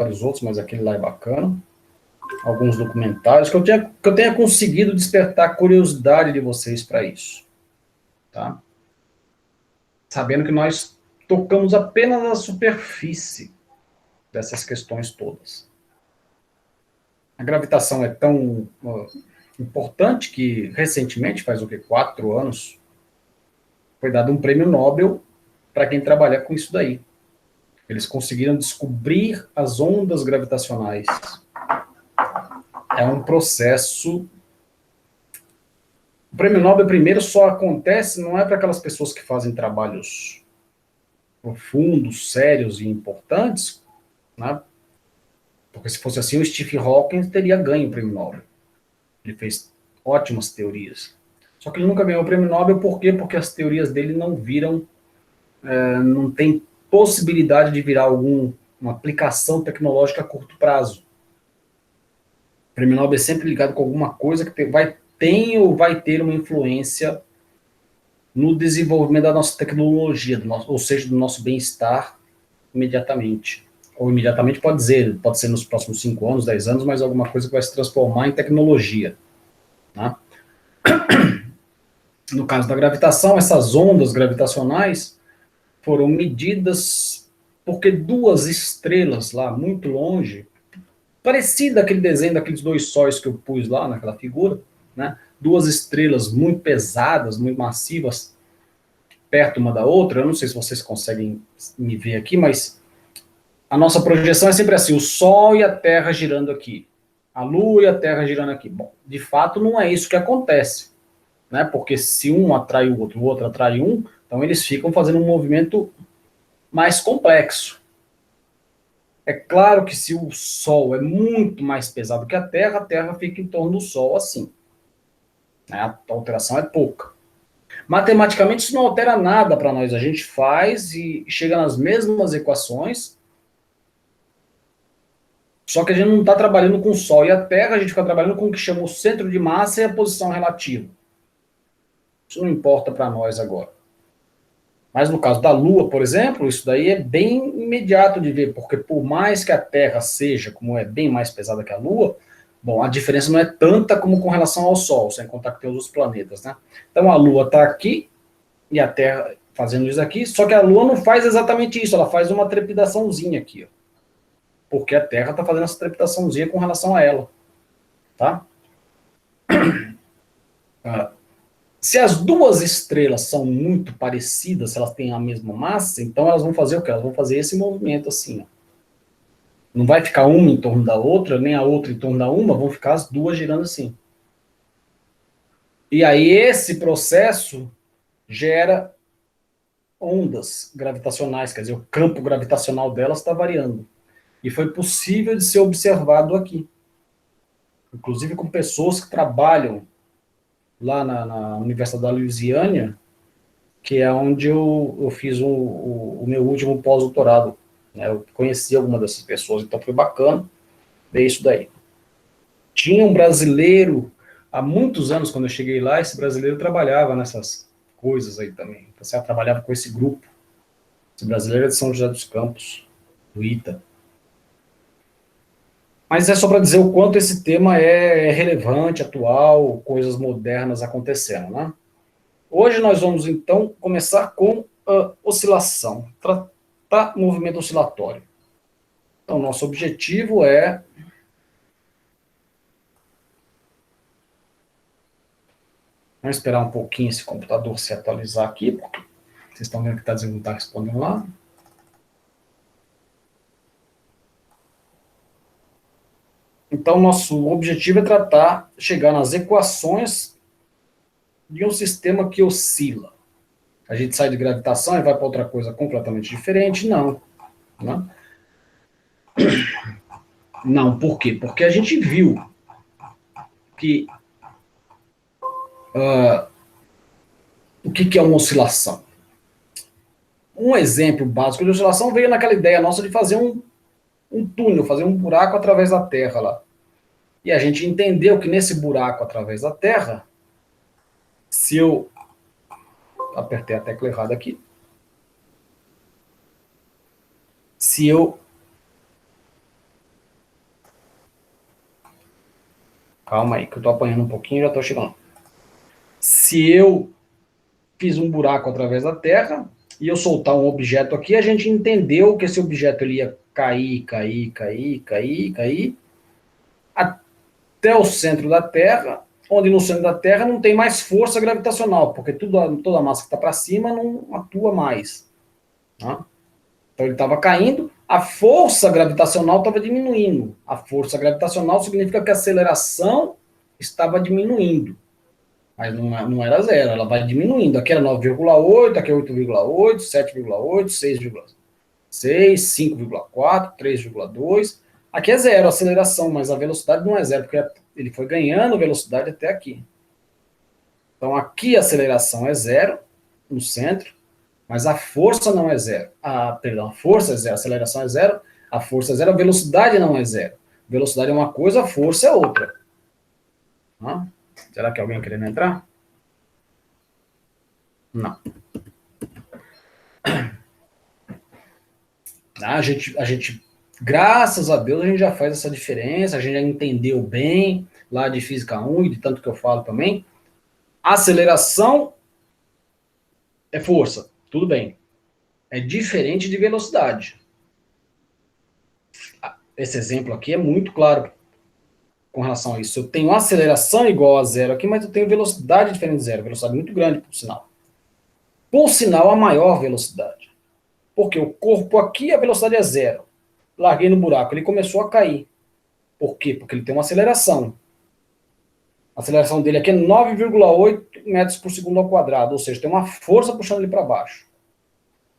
vários outros, mas aquele lá é bacana. Alguns documentários que eu tenha conseguido despertar a curiosidade de vocês para isso. Tá? Sabendo que nós tocamos apenas a superfície dessas questões todas. A gravitação é tão importante que, recentemente, faz o quê? 4 anos, foi dado um prêmio Nobel para quem trabalha com isso daí. Eles conseguiram descobrir as ondas gravitacionais. É um processo. O prêmio Nobel, primeiro, só acontece, não é para aquelas pessoas que fazem trabalhos profundos, sérios e importantes, né? Porque se fosse assim, o Stephen Hawking teria ganho o prêmio Nobel. Ele fez ótimas teorias. Só que ele nunca ganhou o prêmio Nobel, por quê? Porque as teorias dele não viram, não tem possibilidade de virar uma aplicação tecnológica a curto prazo. O prêmio Nobel é sempre ligado com alguma coisa que tem ou vai ter uma influência no desenvolvimento da nossa tecnologia, ou seja, do nosso bem-estar imediatamente. Ou imediatamente pode ser nos próximos 5 anos, 10 anos, mas alguma coisa que vai se transformar em tecnologia. Né? No caso da gravitação, essas ondas gravitacionais foram medidas porque 2 estrelas lá, muito longe, parecida aquele desenho daqueles 2 sóis que eu pus lá naquela figura, né? 2 estrelas muito pesadas, muito massivas, perto uma da outra. Eu não sei se vocês conseguem me ver aqui, mas a nossa projeção é sempre assim, o Sol e a Terra girando aqui, a Lua e a Terra girando aqui. Bom, de fato não é isso que acontece, né? Porque se um atrai o outro atrai um, então eles ficam fazendo um movimento mais complexo. É claro que se o Sol é muito mais pesado que a Terra fica em torno do Sol assim. A alteração é pouca. Matematicamente isso não altera nada para nós. A gente faz e chega nas mesmas equações, só que a gente não está trabalhando com o Sol e a Terra, a gente fica trabalhando com o que chama o centro de massa e a posição relativa. Isso não importa para nós agora. Mas no caso da Lua, por exemplo, isso daí é bem imediato de ver, porque por mais que a Terra seja, como é bem mais pesada que a Lua, bom, a diferença não é tanta como com relação ao Sol, sem contar que tem os outros planetas, né? Então a Lua está aqui e a Terra fazendo isso aqui, só que a Lua não faz exatamente isso, ela faz uma trepidaçãozinha aqui, ó, porque a Terra está fazendo essa trepidaçãozinha com relação a ela, tá? Se as 2 estrelas são muito parecidas, se elas têm a mesma massa, então elas vão fazer o quê? Elas vão fazer esse movimento assim, ó. Não vai ficar uma em torno da outra, nem a outra em torno da uma, vão ficar as 2 girando assim. E aí esse processo gera ondas gravitacionais, quer dizer, o campo gravitacional delas está variando. E foi possível de ser observado aqui. Inclusive com pessoas que trabalham lá na Universidade da Louisiana, que é onde eu fiz o meu último pós-doutorado. Né? Eu conheci alguma dessas pessoas, então foi bacana ver isso daí. Tinha um brasileiro, há muitos anos, quando eu cheguei lá, esse brasileiro trabalhava nessas coisas aí também. Então, você trabalhava com esse grupo. Esse brasileiro é de São José dos Campos, do ITA. Mas é só para dizer o quanto esse tema é relevante, atual, coisas modernas acontecendo, né? Hoje nós vamos, então, começar com a oscilação, tratar movimento oscilatório. Então, nosso objetivo é... Vamos esperar um pouquinho esse computador se atualizar aqui, porque vocês estão vendo que está dizendo que não está respondendo lá. Então, nosso objetivo é chegar nas equações de um sistema que oscila. A gente sai de gravitação e vai para outra coisa completamente diferente? Não. Né? Não, por quê? Porque a gente viu que o que é uma oscilação. Um exemplo básico de oscilação veio naquela ideia nossa de fazer um túnel, fazer um buraco através da Terra lá. E a gente entendeu que nesse buraco através da Terra, se eu apertei a tecla errada aqui, se eu Calma aí, que eu tô apanhando um pouquinho e já tô chegando. Se eu fiz um buraco através da Terra e eu soltar um objeto aqui, a gente entendeu que esse objeto ele ia cair, cair, cair, cair, cair, até o centro da Terra, onde no centro da Terra não tem mais força gravitacional, porque toda a massa que está para cima não atua mais. Tá? Então ele estava caindo, a força gravitacional estava diminuindo. A força gravitacional significa que a aceleração estava diminuindo. Mas não era zero, ela vai diminuindo. Aqui era 9,8, aqui é 8,8, 7,8, 6,6, 5,4, 3,2. Aqui é zero a aceleração, mas a velocidade não é zero, porque ele foi ganhando velocidade até aqui. Então aqui a aceleração é zero, no centro, mas a força não é zero. Perdão, a força é zero, a aceleração é zero, a força é zero, a velocidade não é zero. Velocidade é uma coisa, a força é outra. Será que alguém querendo entrar? Não. A gente, graças a Deus, a gente já faz essa diferença, a gente já entendeu bem lá de Física 1 e de tanto que eu falo também. Aceleração é força, tudo bem. É diferente de velocidade. Esse exemplo aqui é muito claro com relação a isso. Eu tenho aceleração igual a zero aqui, mas eu tenho velocidade diferente de zero, velocidade muito grande, por sinal. Por sinal, a maior velocidade. Porque o corpo aqui, a velocidade é zero. Larguei no buraco, ele começou a cair. Por quê? Porque ele tem uma aceleração. A aceleração dele aqui é 9,8 metros por segundo ao quadrado, ou seja, tem uma força puxando ele para baixo.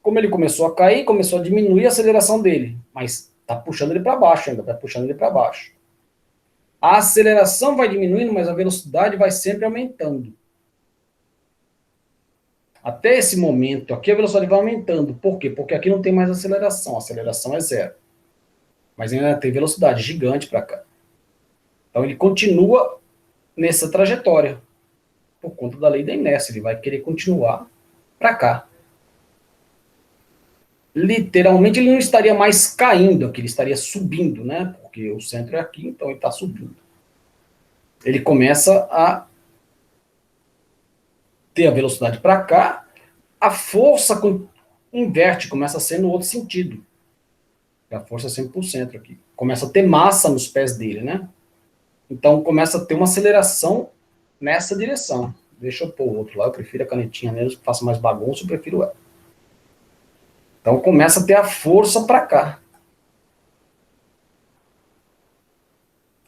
Como ele começou a cair, começou a diminuir a aceleração dele, mas está puxando ele para baixo ainda, está puxando ele para baixo. A aceleração vai diminuindo, mas a velocidade vai sempre aumentando. Até esse momento aqui a velocidade vai aumentando. Por quê? Porque aqui não tem mais aceleração, a aceleração é zero. Mas ainda tem velocidade gigante para cá. Então ele continua nessa trajetória, por conta da lei da inércia, ele vai querer continuar para cá. Literalmente ele não estaria mais caindo aqui, ele estaria subindo, né? Porque o centro é aqui, então ele está subindo. Ele começa a ter a velocidade para cá, a força inverte, começa a ser no outro sentido. A força é sempre por centro aqui. Começa a ter massa nos pés dele, né? Então começa a ter uma aceleração nessa direção. Deixa eu pôr o outro lá, eu prefiro a canetinha mesmo, que faça mais bagunça, eu prefiro ela. Então começa a ter a força para cá.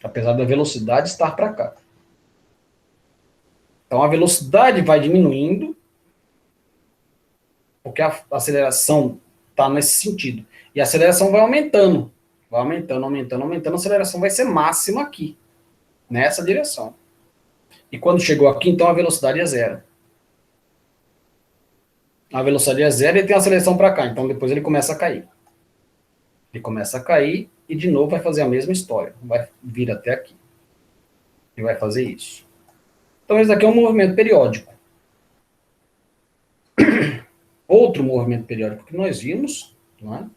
Apesar da velocidade estar para cá. Então a velocidade vai diminuindo, porque a aceleração está nesse sentido. E a aceleração vai aumentando. Vai aumentando, aumentando, aumentando. A aceleração vai ser máxima aqui, nessa direção. E quando chegou aqui, então a velocidade é zero. A velocidade é zero e tem a aceleração para cá. Então depois ele começa a cair. Ele começa a cair e de novo vai fazer a mesma história. Vai vir até aqui. E vai fazer isso. Então esse aqui é um movimento periódico. Outro movimento periódico que nós vimos, não é?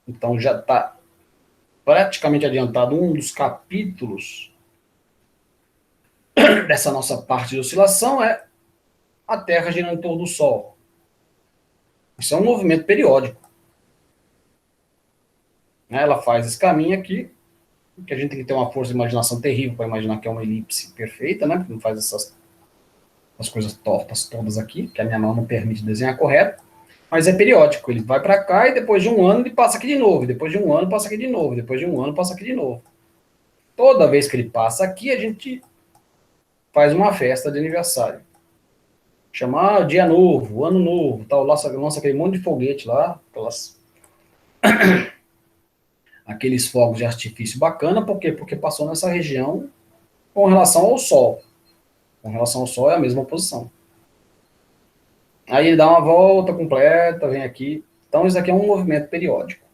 Então já está praticamente adiantado um dos capítulos dessa nossa parte de oscilação, é a Terra girando em torno do Sol. Isso é um movimento periódico. Ela faz esse caminho aqui, que a gente tem que ter uma força de imaginação terrível para imaginar que é uma elipse perfeita, né? Porque não faz essas coisas tortas todas aqui, que a minha mão não permite desenhar correto. Mas é periódico, ele vai para cá e depois de um ano ele passa aqui de novo, depois de um ano passa aqui de novo, depois de um ano passa aqui de novo. Toda vez que ele passa aqui, a gente faz uma festa de aniversário. Chama dia novo, ano novo, tal, lança aquele monte de foguete lá, aqueles fogos de artifício bacana, por quê? Porque passou nessa região com relação ao Sol. Com relação ao Sol é a mesma posição. Aí ele dá uma volta completa, vem aqui. Então isso aqui é um movimento periódico.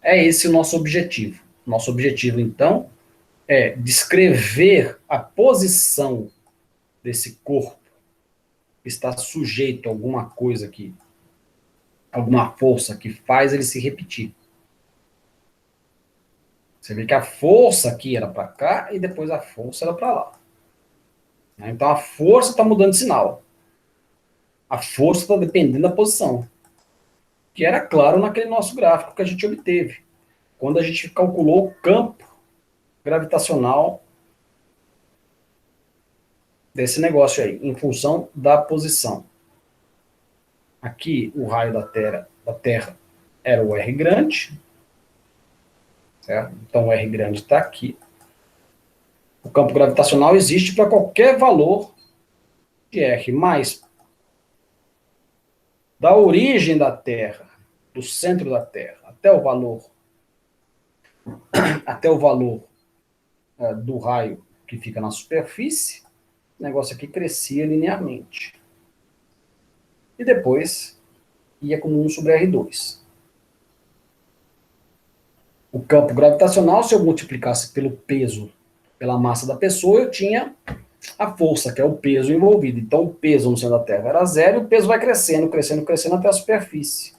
É esse o nosso objetivo. Nosso objetivo, então, é descrever a posição desse corpo que está sujeito a alguma coisa aqui, alguma força que faz ele se repetir. Você vê que a força aqui era para cá e depois a força era para lá. Então a força está mudando de sinal. A força está dependendo da posição. Que era claro naquele nosso gráfico que a gente obteve. Quando a gente calculou o campo gravitacional desse negócio aí, em função da posição. Aqui o raio da Terra era o R grande, certo? Então o R grande está aqui. O campo gravitacional existe para qualquer valor de R, mas da origem da Terra, do centro da Terra, até o valor do raio que fica na superfície, o negócio aqui crescia linearmente. E depois ia como 1 sobre R2. O campo gravitacional, se eu multiplicasse pelo peso, pela massa da pessoa, eu tinha a força, que é o peso envolvido. Então, o peso no centro da Terra era zero, e o peso vai crescendo, crescendo, crescendo até a superfície.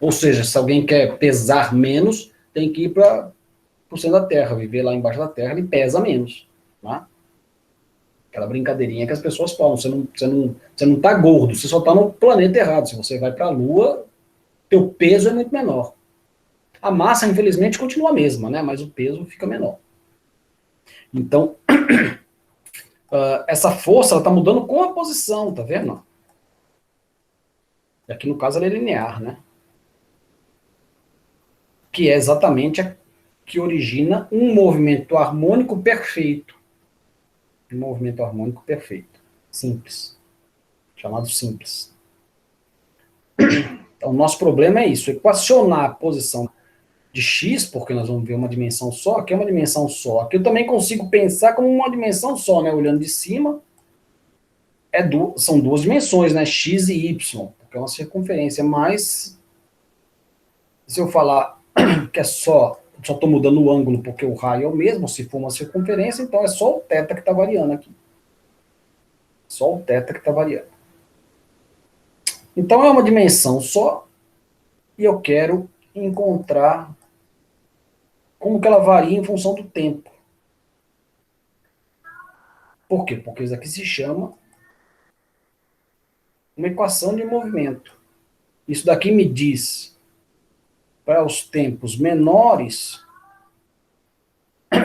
Ou seja, se alguém quer pesar menos, tem que ir para o centro da Terra, viver lá embaixo da Terra, ele pesa menos. Tá? Aquela brincadeirinha que as pessoas falam, você não tá gordo, você só está no planeta errado. Se você vai para a Lua, teu peso é muito menor. A massa, infelizmente, continua a mesma, né? Mas o peso fica menor. Então, essa força está mudando com a posição, tá vendo? E aqui no caso ela é linear, né? Que é exatamente a que origina um movimento harmônico perfeito. Um movimento harmônico perfeito. Simples. Chamado simples. Então, o nosso problema é isso, equacionar a posição de x, porque nós vamos ver uma dimensão só, aqui é uma dimensão só. Aqui eu também consigo pensar como uma dimensão só, né? Olhando de cima, são duas dimensões, né? X e y, porque é uma circunferência, mas se eu falar que é só estou mudando o ângulo porque o raio é o mesmo, se for uma circunferência, então é só o θ que está variando aqui. Só o θ que está variando. Então é uma dimensão só, e eu quero encontrar como que ela varia em função do tempo. Por quê? Porque isso aqui se chama uma equação de movimento. Isso daqui me diz, para os tempos menores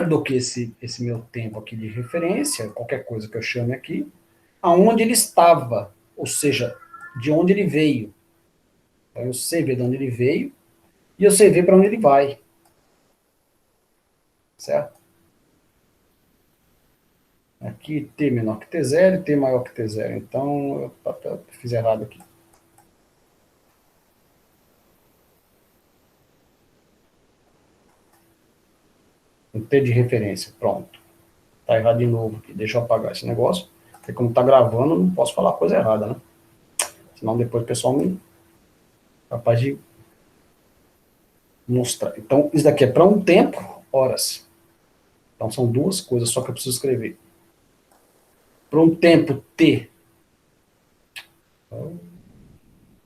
do que esse meu tempo aqui de referência, qualquer coisa que eu chame aqui, aonde ele estava, ou seja, de onde ele veio. Então eu sei ver de onde ele veio e eu sei ver para onde ele vai. Certo? Aqui T menor que T0 e T maior que T0. Então eu fiz errado aqui. Um T de referência. Pronto. Tá errado de novo aqui. Deixa eu apagar esse negócio. Porque como tá gravando, não posso falar coisa errada, né? Senão depois o pessoal me capaz de mostrar. Então, isso daqui é para um tempo, horas. Então, são duas coisas só que eu preciso escrever. Para um tempo T.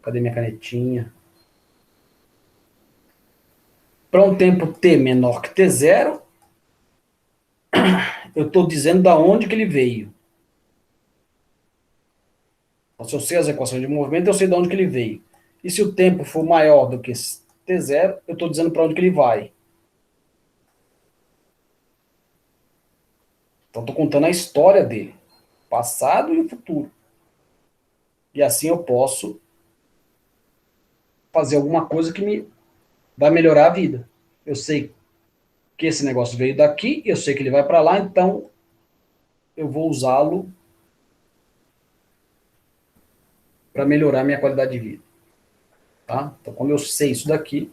Cadê minha canetinha? Para um tempo T menor que T0, eu estou dizendo da onde que ele veio. Então, se eu sei as equações de movimento, eu sei de onde que ele veio. E se o tempo for maior do que T0, eu estou dizendo para onde que ele vai. Então, estou contando a história dele. Passado e o futuro. E assim eu posso fazer alguma coisa que me vai melhorar a vida. Eu sei que esse negócio veio daqui, eu sei que ele vai para lá, então eu vou usá-lo para melhorar a minha qualidade de vida. Tá? Então, quando eu sei isso daqui,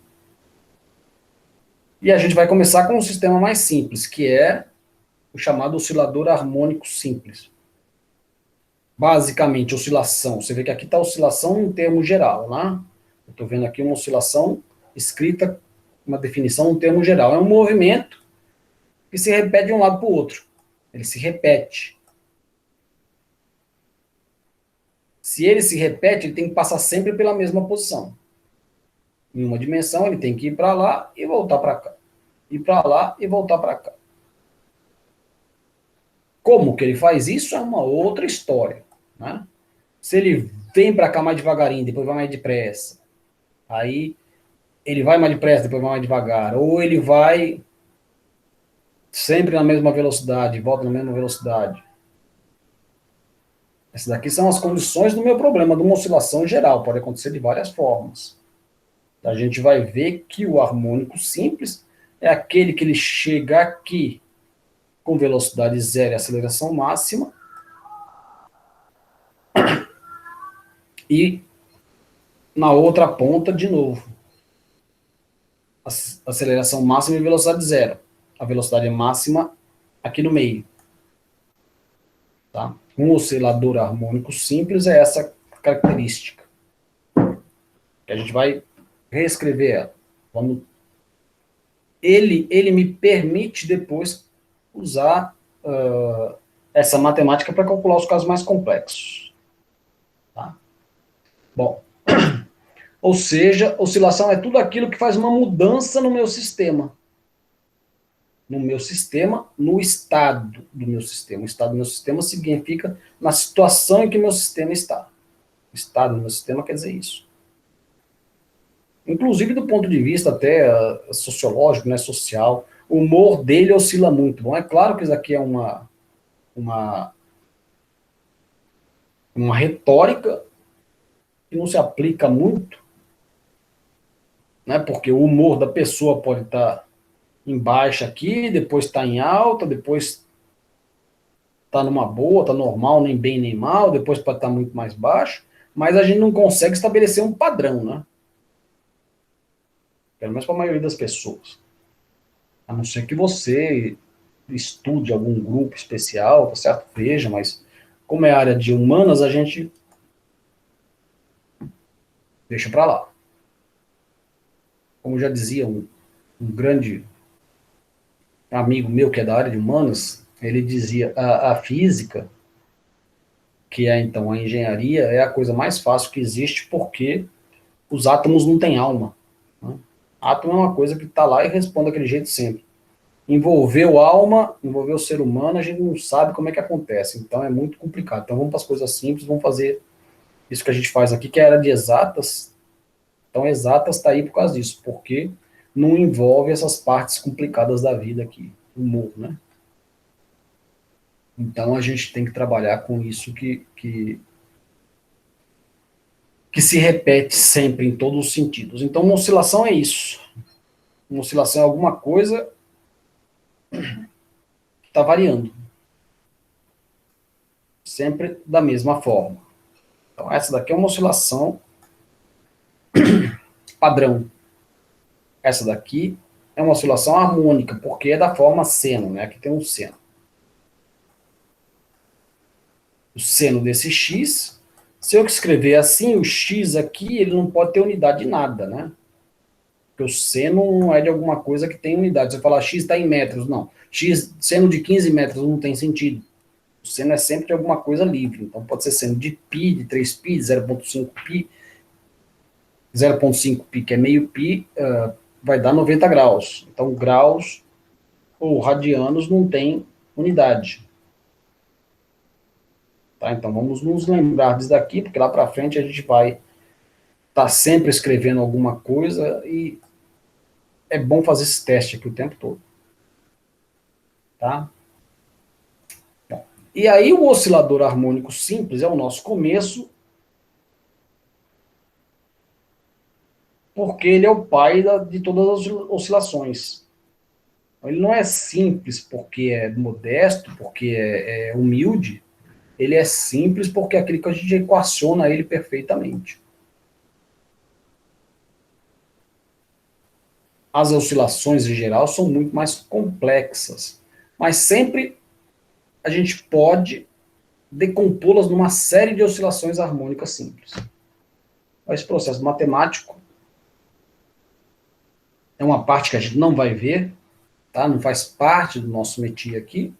e a gente vai começar com um sistema mais simples, que é o chamado oscilador harmônico simples. Basicamente, oscilação. Você vê que aqui está oscilação em termo geral, né? Eu estou vendo aqui uma oscilação escrita, uma definição em termo geral. É um movimento que se repete de um lado para o outro. Ele se repete. Se ele se repete, ele tem que passar sempre pela mesma posição. em uma dimensão, ele tem que ir para lá e voltar para cá. Ir para lá e voltar para cá. Como que ele faz isso é uma outra história, né? Se ele vem para cá mais devagarinho, depois vai mais depressa, aí ele vai mais depressa, depois vai mais devagar, ou ele vai sempre na mesma velocidade, volta na mesma velocidade. Essas daqui são as condições do meu problema, de uma oscilação geral, pode acontecer de várias formas. A gente vai ver que o harmônico simples é aquele que ele chega aqui com velocidade zero e aceleração máxima, e na outra ponta, de novo, aceleração máxima e velocidade zero. A velocidade máxima aqui no meio. Tá? Um oscilador harmônico simples é essa característica. Que a gente vai reescrever ela. Vamos... Ele me permite depois usar essa matemática para calcular os casos mais complexos. Tá? Bom, ou seja, oscilação é tudo aquilo que faz uma mudança no meu sistema. No meu sistema, no estado do meu sistema. O estado do meu sistema significa na situação em que meu sistema está. O estado do meu sistema quer dizer isso. Inclusive do ponto de vista até sociológico, né, social, o humor dele oscila muito. Bom, é claro que isso aqui é uma retórica que não se aplica muito, né, porque o humor da pessoa pode estar em baixa aqui, depois está em alta, depois está numa boa, está normal, nem bem nem mal, depois pode estar muito mais baixo, mas a gente não consegue estabelecer um padrão, né? Pelo menos para a maioria das pessoas. A não ser que você estude algum grupo especial, tá certo? Veja, mas como é área de humanas, a gente deixa para lá. Como já dizia um grande amigo meu que é da área de humanas, ele dizia, a física, que é então a engenharia, é a coisa mais fácil que existe porque os átomos não têm alma. Né? Átomo é uma coisa que está lá e responde daquele jeito sempre. Envolveu alma, envolveu o ser humano, a gente não sabe como é que acontece. Então é muito complicado. Então vamos para as coisas simples, vamos fazer isso que a gente faz aqui, que era de exatas. Então exatas está aí por causa disso, porque não envolve essas partes complicadas da vida aqui, humor, né? Então a gente tem que trabalhar com isso que se repete sempre em todos os sentidos. Então uma oscilação é isso. Uma oscilação é alguma coisa que está variando. Sempre da mesma forma. Então essa daqui é uma oscilação padrão. Essa daqui é uma oscilação harmônica, porque é da forma seno, né? Aqui tem um seno. O seno desse x, se eu escrever assim, o x aqui, ele não pode ter unidade de nada, né? Porque o seno não é de alguma coisa que tem unidade. Se eu falar x está em metros, não. X, seno de 15 metros não tem sentido. O seno é sempre de alguma coisa livre. Então pode ser seno de π, de 3π, de 0,5π. 0,5π, que é meio π, vai dar 90 graus. Então graus ou radianos não tem unidade. Tá? Então vamos nos lembrar disso daqui, porque lá para frente a gente vai estar sempre escrevendo alguma coisa e é bom fazer esse teste aqui o tempo todo. Tá? Bom, e aí o oscilador harmônico simples é o nosso começo, porque ele é o pai de todas as oscilações. Ele não é simples porque é modesto, porque é humilde, ele é simples porque é aquele que a gente equaciona ele perfeitamente. As oscilações em geral são muito mais complexas, mas sempre a gente pode decompô-las numa série de oscilações harmônicas simples. Esse processo matemático é uma parte que a gente não vai ver, tá? Não faz parte do nosso métier aqui.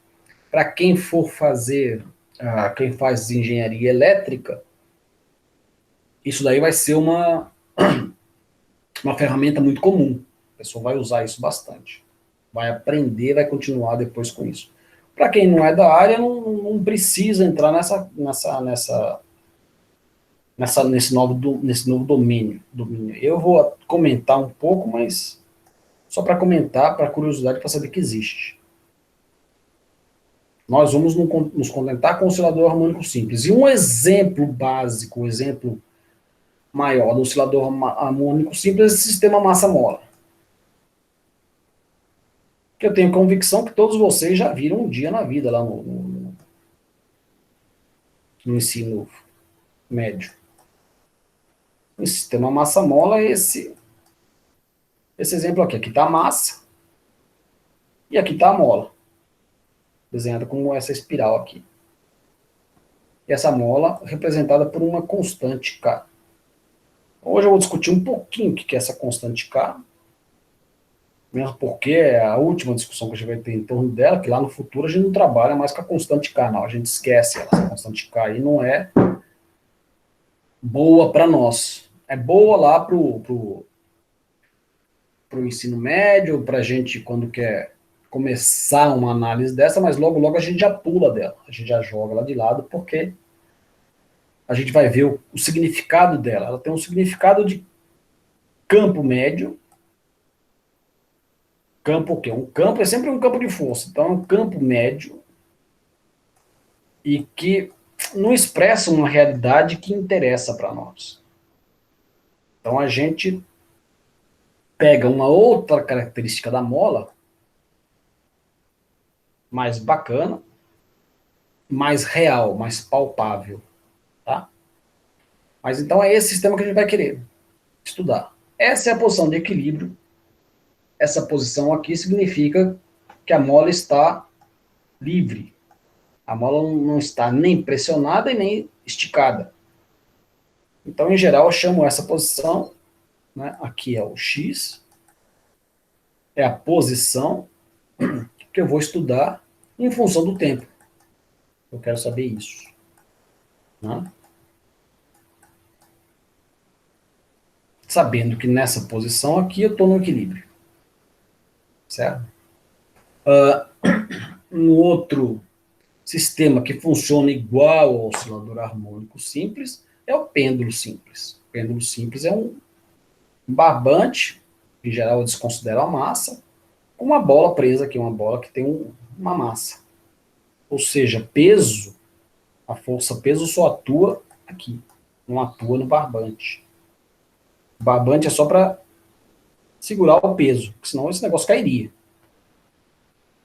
Para quem for fazer, quem faz engenharia elétrica, isso daí vai ser uma ferramenta muito comum. A pessoa vai usar isso bastante. Vai aprender, vai continuar depois com isso. Para quem não é da área, não precisa entrar nesse novo domínio. Eu vou comentar um pouco, mas só para comentar, para curiosidade, para saber que existe. Nós vamos nos contentar com o oscilador harmônico simples. E um exemplo básico, um exemplo maior do oscilador harmônico simples é esse sistema massa-mola. Que eu tenho convicção que todos vocês já viram um dia na vida lá no ensino médio. O sistema massa-mola é esse exemplo aqui. Aqui está a massa e aqui está a mola, desenhada como essa espiral aqui. E essa mola representada por uma constante K. Hoje eu vou discutir um pouquinho o que é essa constante K, mesmo porque é a última discussão que a gente vai ter em torno dela, que lá no futuro a gente não trabalha mais com a constante K, não, a gente esquece ela. Essa constante K aí não é boa para nós. É boa lá pro ensino médio, para a gente quando quer começar uma análise dessa, mas logo, logo a gente já pula dela, a gente já joga lá de lado, porque a gente vai ver o significado dela. Ela tem um significado de campo médio. Campo o quê? Um campo é sempre um campo de força, então é um campo médio e que não expressa uma realidade que interessa para nós. Então a gente pega uma outra característica da mola, mais bacana, mais real, mais palpável, tá? Mas então é esse sistema que a gente vai querer estudar. Essa é a posição de equilíbrio. Essa posição aqui significa que a mola está livre. A mola não está nem pressionada e nem esticada. Então, em geral, eu chamo essa posição, né, aqui é o X, é a posição que eu vou estudar em função do tempo. Eu quero saber isso. Né? Sabendo que nessa posição aqui eu estou no equilíbrio. Certo? Um outro sistema que funciona igual ao oscilador harmônico simples é o pêndulo simples. O pêndulo simples é um barbante, em geral eles consideram a massa, com uma bola presa aqui, uma bola que tem uma massa. Ou seja, peso, a força peso só atua aqui, não atua no barbante. O barbante é só para segurar o peso, porque senão esse negócio cairia.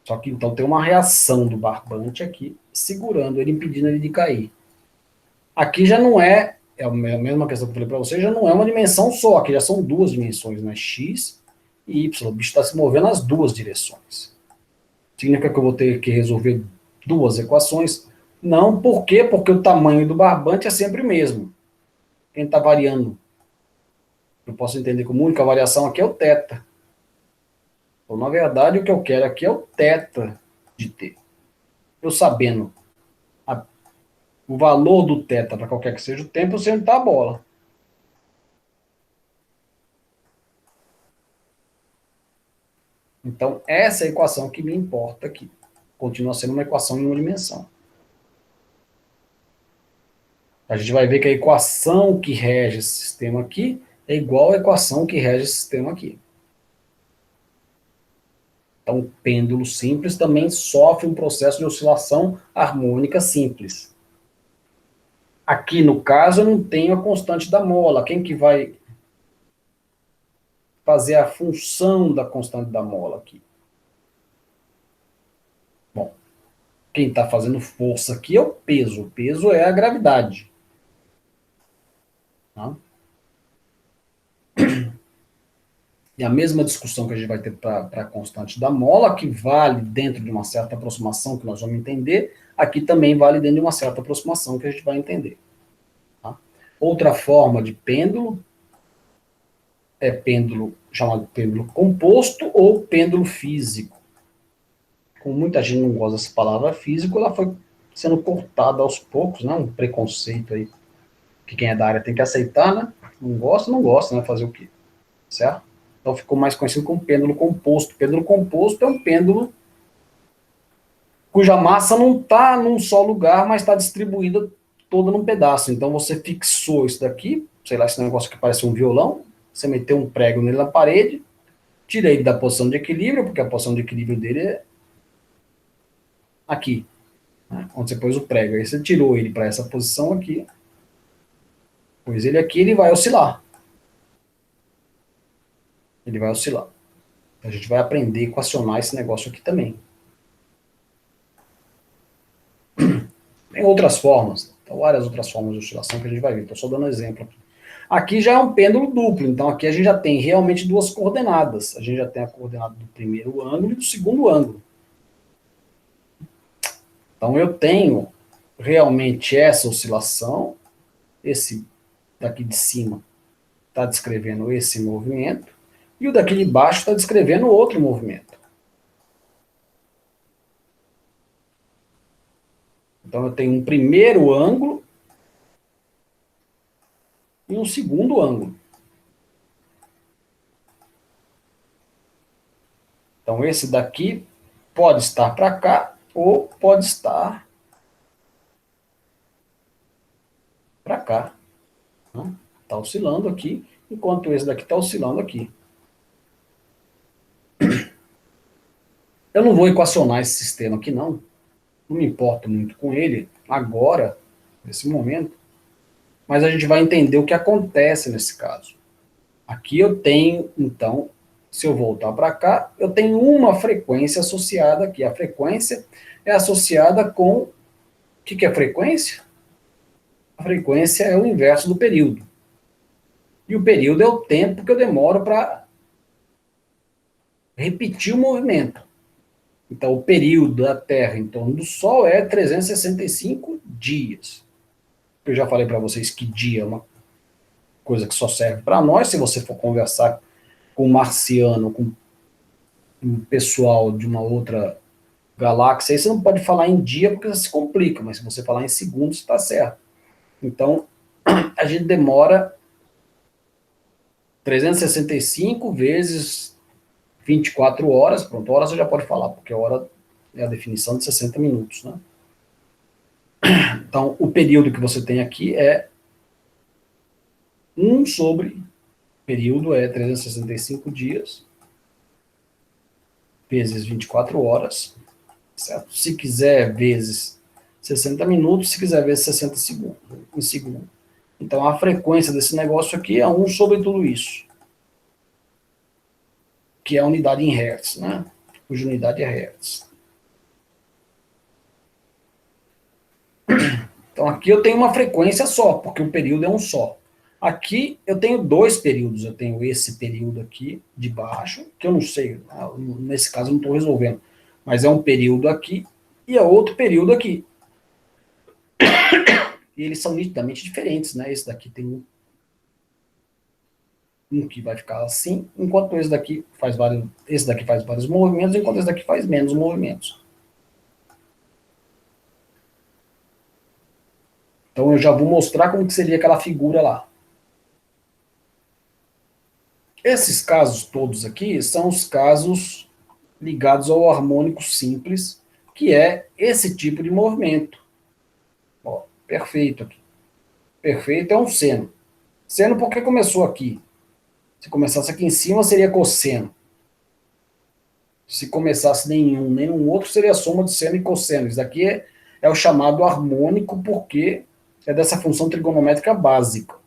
Só que então tem uma reação do barbante aqui, segurando ele, impedindo ele de cair. Aqui já não é a mesma questão que eu falei para você, já não é uma dimensão só, aqui já são duas dimensões, né? X e Y. O bicho está se movendo nas duas direções. Significa que eu vou ter que resolver duas equações? Não, por quê? Porque o tamanho do barbante é sempre o mesmo. Quem está variando, eu posso entender como única variação aqui é o θ. Então, na verdade, o que eu quero aqui é o θ de t. Eu sabendo o valor do θ para qualquer que seja o tempo, eu sei onde está a bola. Então, essa é a equação que me importa aqui. Continua sendo uma equação em uma dimensão. A gente vai ver que a equação que rege esse sistema aqui é igual à equação que rege esse sistema aqui. Então, o pêndulo simples também sofre um processo de oscilação harmônica simples. Aqui, no caso, eu não tenho a constante da mola. Quem que vai fazer a função da constante da mola aqui? Bom, quem está fazendo força aqui é o peso. O peso é a gravidade. Tá? E a mesma discussão que a gente vai ter para a constante da mola, que vale dentro de uma certa aproximação que nós vamos entender, aqui também vale dentro de uma certa aproximação que a gente vai entender. Tá? Outra forma de pêndulo é pêndulo chamado pêndulo composto ou pêndulo físico. Como muita gente não gosta dessa palavra físico, ela foi sendo cortada aos poucos, né? Um preconceito aí que quem é da área tem que aceitar, né? Não gosta, não gosta, né? Fazer o quê? certo? Então ficou mais conhecido como pêndulo composto. Pêndulo composto é um pêndulo cuja massa não está num só lugar, mas está distribuída toda num pedaço. Então você fixou isso daqui, sei lá, esse negócio que parece um violão, você meteu um prego nele na parede, tira ele da posição de equilíbrio, porque a posição de equilíbrio dele é aqui, né, onde você pôs o prego. Aí você tirou ele para essa posição aqui, pôs ele aqui, ele vai oscilar. Ele vai oscilar. A gente vai aprender a equacionar esse negócio aqui também. Tem outras formas, então, várias outras formas de oscilação que a gente vai ver. Estou só dando exemplo aqui. Aqui já é um pêndulo duplo, então aqui a gente já tem realmente duas coordenadas. A gente já tem a coordenada do primeiro ângulo e do segundo ângulo. Então eu tenho realmente essa oscilação, esse daqui de cima está descrevendo esse movimento, e o daqui de baixo está descrevendo outro movimento. Então eu tenho um primeiro ângulo e um segundo ângulo. Então esse daqui pode estar para cá ou pode estar para cá. Está oscilando aqui, enquanto esse daqui está oscilando aqui. Eu não vou equacionar esse sistema aqui, não. Não me importo muito com ele agora, nesse momento, mas a gente vai entender o que acontece nesse caso. Aqui eu tenho, então, se eu voltar para cá, eu tenho uma frequência associada aqui. A frequência é associada com... O que é frequência? A frequência é o inverso do período. E o período é o tempo que eu demoro para repetir o movimento. Então, o período da Terra em torno do Sol é 365 dias. Eu já falei para vocês que dia é uma coisa que só serve para nós. Se você for conversar com um marciano, com um pessoal de uma outra galáxia, aí você não pode falar em dia porque se complica, mas se você falar em segundos, está certo. Então, a gente demora 365 vezes 24 horas, pronto, horas você já pode falar, porque a hora é a definição de 60 minutos, né? Então, o período que você tem aqui é 1 sobre, período é 365 dias, vezes 24 horas, certo? Se quiser, vezes 60 minutos, se quiser, vezes 60 segundos, em segundo. Então, a frequência desse negócio aqui é 1 sobre tudo isso, que é a unidade em hertz, né? Cuja unidade é hertz. Então, aqui eu tenho uma frequência só, porque o período é um só. Aqui eu tenho dois períodos. Eu tenho esse período aqui de baixo, que eu não sei, nesse caso eu não estou resolvendo, mas é um período aqui e é outro período aqui. E eles são nitidamente diferentes, né? Esse daqui tem um que vai ficar assim, enquanto esse daqui faz vários movimentos, enquanto esse daqui faz menos movimentos. Então eu já vou mostrar como que seria aquela figura lá. Esses casos todos aqui são os casos ligados ao harmônico simples, que é esse tipo de movimento. Ó, perfeito aqui. Perfeito é um seno. Seno porque começou aqui. Se começasse aqui em cima, seria cosseno. Se começasse nenhum outro, seria a soma de seno e cosseno. Isso daqui é o chamado harmônico, porque é dessa função trigonométrica básica.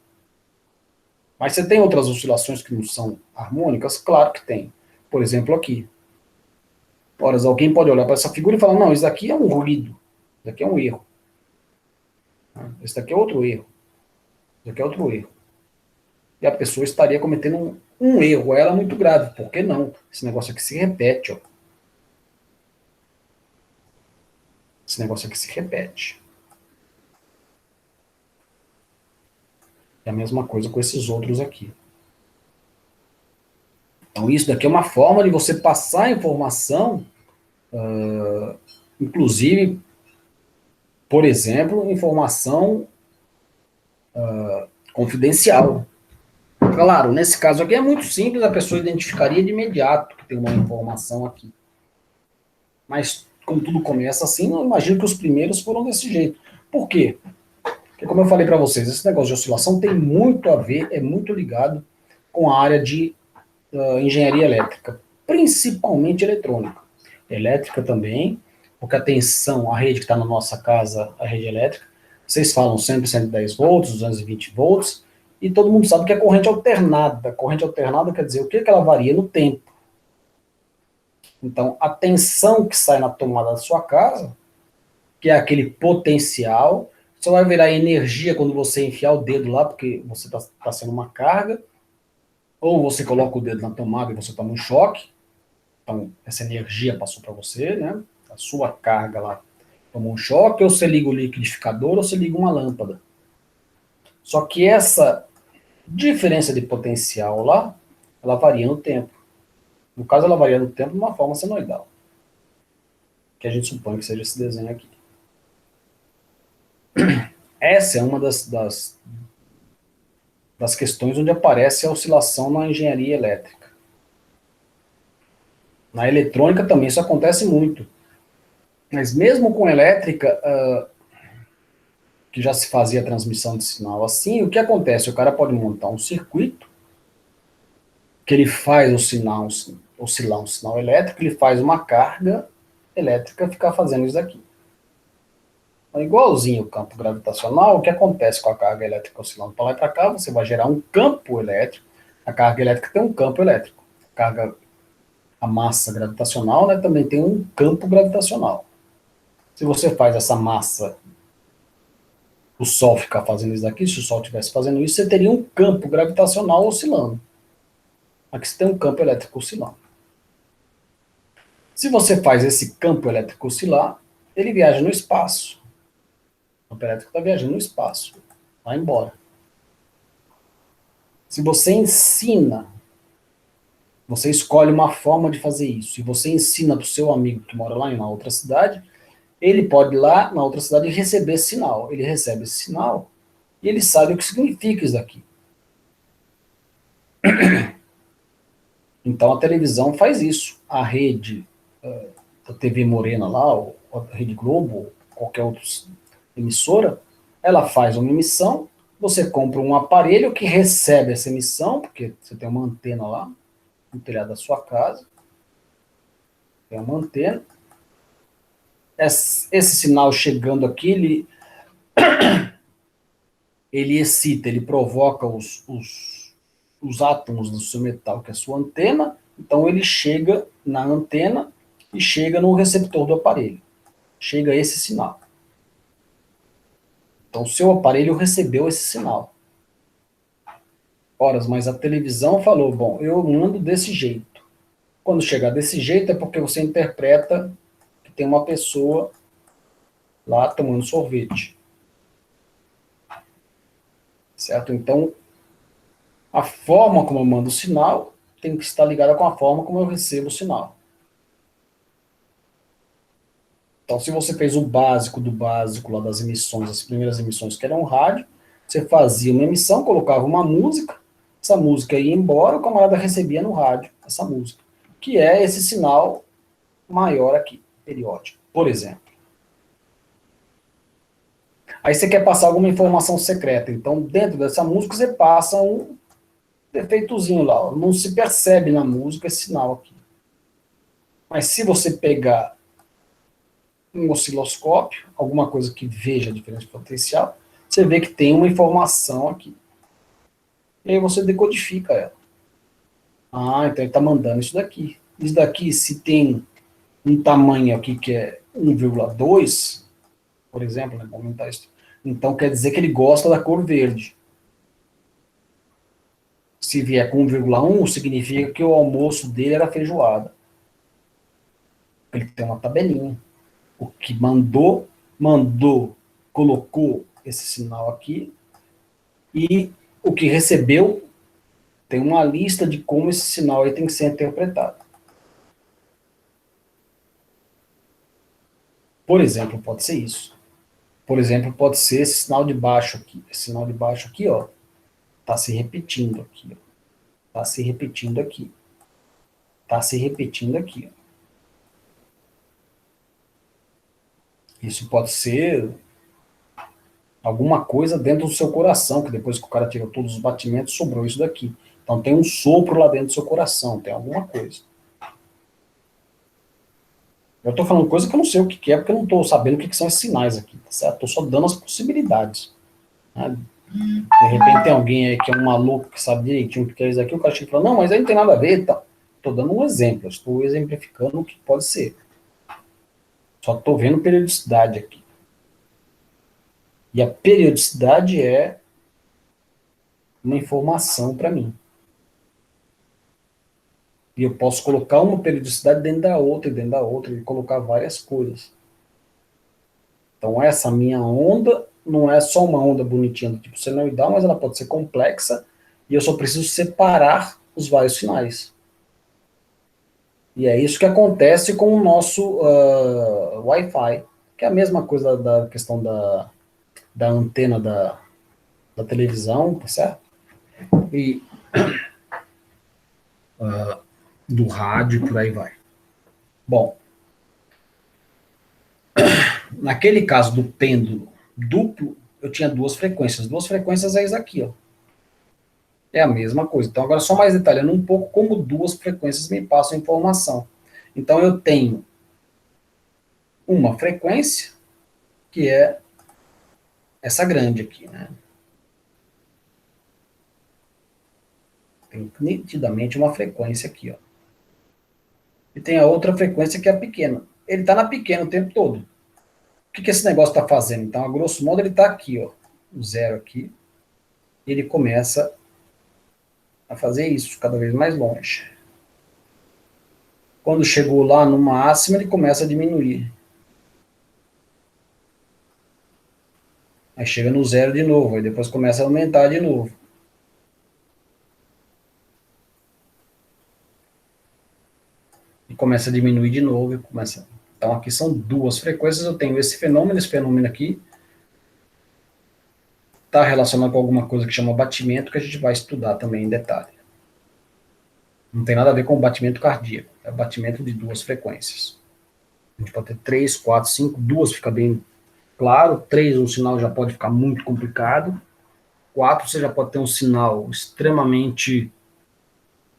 Mas você tem outras oscilações que não são harmônicas? Claro que tem. Por exemplo, aqui. Ora, alguém pode olhar para essa figura e falar, não, isso daqui é um ruído, isso daqui é um erro. Esse daqui é outro erro. Isso daqui é outro erro. E a pessoa estaria cometendo um erro, ela muito grave. Por que não? Esse negócio aqui se repete, ó. Esse negócio aqui se repete. É a mesma coisa com esses outros aqui. Então, isso daqui é uma forma de você passar a informação, inclusive, por exemplo, informação confidencial. Claro, nesse caso aqui é muito simples, a pessoa identificaria de imediato que tem uma informação aqui. Mas, como tudo começa assim, eu imagino que os primeiros foram desse jeito. Por quê? Porque, como eu falei para vocês, esse negócio de oscilação tem muito a ver, é muito ligado com a área de engenharia elétrica, principalmente eletrônica. Elétrica também, porque a tensão, a rede que está na nossa casa, a rede elétrica, vocês falam sempre 110 volts, 220 volts, e todo mundo sabe que é corrente alternada. Corrente alternada quer dizer o quê? Que ela varia no tempo. Então, a tensão que sai na tomada da sua casa, que é aquele potencial, só vai virar energia quando você enfiar o dedo lá, porque você está sendo uma carga, ou você coloca o dedo na tomada e você toma um choque, então essa energia passou para você, né? A sua carga lá tomou um choque, ou você liga o liquidificador, ou você liga uma lâmpada. Só que essa diferença de potencial lá, ela varia no tempo. No caso, ela varia no tempo de uma forma senoidal, que a gente supõe que seja esse desenho aqui. Essa é uma das questões onde aparece a oscilação na engenharia elétrica. Na eletrônica também isso acontece muito. Mas mesmo com elétrica, que já se fazia a transmissão de sinal assim, o que acontece? O cara pode montar um circuito que ele faz oscilar um sinal elétrico, ele faz uma carga elétrica ficar fazendo isso aqui. Então, igualzinho o campo gravitacional, o que acontece com a carga elétrica oscilando para lá e para cá? Você vai gerar um campo elétrico. A carga elétrica tem um campo elétrico. A massa gravitacional, né, também tem um campo gravitacional. Se você faz essa massa, o Sol ficar fazendo isso daqui, se o Sol estivesse fazendo isso, você teria um campo gravitacional oscilando. Aqui você tem um campo elétrico oscilando. Se você faz esse campo elétrico oscilar, ele viaja no espaço. O campo elétrico está viajando no espaço. Vai embora. Se você ensina, você escolhe uma forma de fazer isso, e você ensina para o seu amigo que mora lá em uma outra cidade, ele pode ir lá na outra cidade e receber esse sinal. Ele recebe esse sinal e ele sabe o que significa isso daqui. Então a televisão faz isso. A rede, a TV Morena lá, ou a Rede Globo, ou qualquer outra emissora, ela faz uma emissão, você compra um aparelho que recebe essa emissão, porque você tem uma antena lá, no telhado da sua casa, tem uma antena. Esse sinal chegando aqui, ele excita, ele provoca os átomos do seu metal, que é a sua antena, então ele chega na antena e chega no receptor do aparelho. Chega esse sinal. Então, o seu aparelho recebeu esse sinal. Horas, mas a televisão falou, bom, eu mando desse jeito. Quando chegar desse jeito é porque você interpreta que tem uma pessoa lá tomando sorvete. Certo? Então, a forma como eu mando o sinal tem que estar ligada com a forma como eu recebo o sinal. Então, se você fez o básico do básico lá das emissões, as primeiras emissões que eram rádio, você fazia uma emissão, colocava uma música, essa música ia embora, o camarada recebia no rádio essa música, que é esse sinal maior aqui, periódico, por exemplo. Aí você quer passar alguma informação secreta, então dentro dessa música você passa um defeitozinho lá, não se percebe na música esse sinal aqui. Mas se você pegar um osciloscópio, alguma coisa que veja a diferença de potencial, você vê que tem uma informação aqui. E aí você decodifica ela. Ah, então ele está mandando isso daqui. Isso daqui, se tem um tamanho aqui que é 1,2, por exemplo, né, aumentar isso, então quer dizer que ele gosta da cor verde. Se vier com 1,1, significa que o almoço dele era feijoada. Ele tem uma tabelinha. O que mandou, colocou esse sinal aqui, e o que recebeu tem uma lista de como esse sinal aí tem que ser interpretado. Por exemplo, pode ser isso. Por exemplo, pode ser esse sinal de baixo aqui. Esse sinal de baixo aqui, ó. Está se repetindo aqui, ó. Está se repetindo aqui. Está se repetindo aqui, ó. Isso pode ser alguma coisa dentro do seu coração, que depois que o cara tirou todos os batimentos, sobrou isso daqui. Então tem um sopro lá dentro do seu coração, tem alguma coisa. Eu estou falando coisa que eu não sei o que é, porque eu não estou sabendo o que são esses sinais aqui, tá certo? Estou só dando as possibilidades. Né? De repente tem alguém aí que é um maluco que sabe direitinho o que é isso aqui, o cara chega e fala, não, mas aí não tem nada a ver, tá? Estou dando um exemplo, estou exemplificando o que pode ser. Só estou vendo periodicidade aqui. E a periodicidade é uma informação para mim. E eu posso colocar uma periodicidade dentro da outra, e dentro da outra, e colocar várias coisas. Então essa minha onda não é só uma onda bonitinha do tipo senoidal, mas ela pode ser complexa, e eu só preciso separar os vários sinais. E é isso que acontece com o nosso Wi-Fi, que é a mesma coisa da questão da antena da televisão, tá certo? E do rádio, por aí vai. Bom, naquele caso do pêndulo duplo, eu tinha duas frequências. Duas frequências é isso aqui, ó. É a mesma coisa. Então, agora só mais detalhando um pouco como duas frequências me passam informação. Então, eu tenho uma frequência, que é essa grande aqui, né? Tem nitidamente uma frequência aqui, ó. E tem a outra frequência que é a pequena. Ele está na pequena o tempo todo. O que esse negócio está fazendo? Então, a grosso modo, ele está aqui, ó. O zero aqui. E ele começa a fazer isso cada vez mais longe. Quando chegou lá no máximo, ele começa a diminuir. Aí chega no zero de novo, aí depois começa a aumentar de novo. E começa a diminuir de novo. Começa... Então aqui são duas frequências, eu tenho esse fenômeno aqui. Está relacionado com alguma coisa que chama batimento, que a gente vai estudar também em detalhe. Não tem nada a ver com o batimento cardíaco, é o batimento de duas frequências. A gente pode ter 3, 4, 5, duas fica bem claro, 3 um sinal já pode ficar muito complicado, 4 você já pode ter um sinal extremamente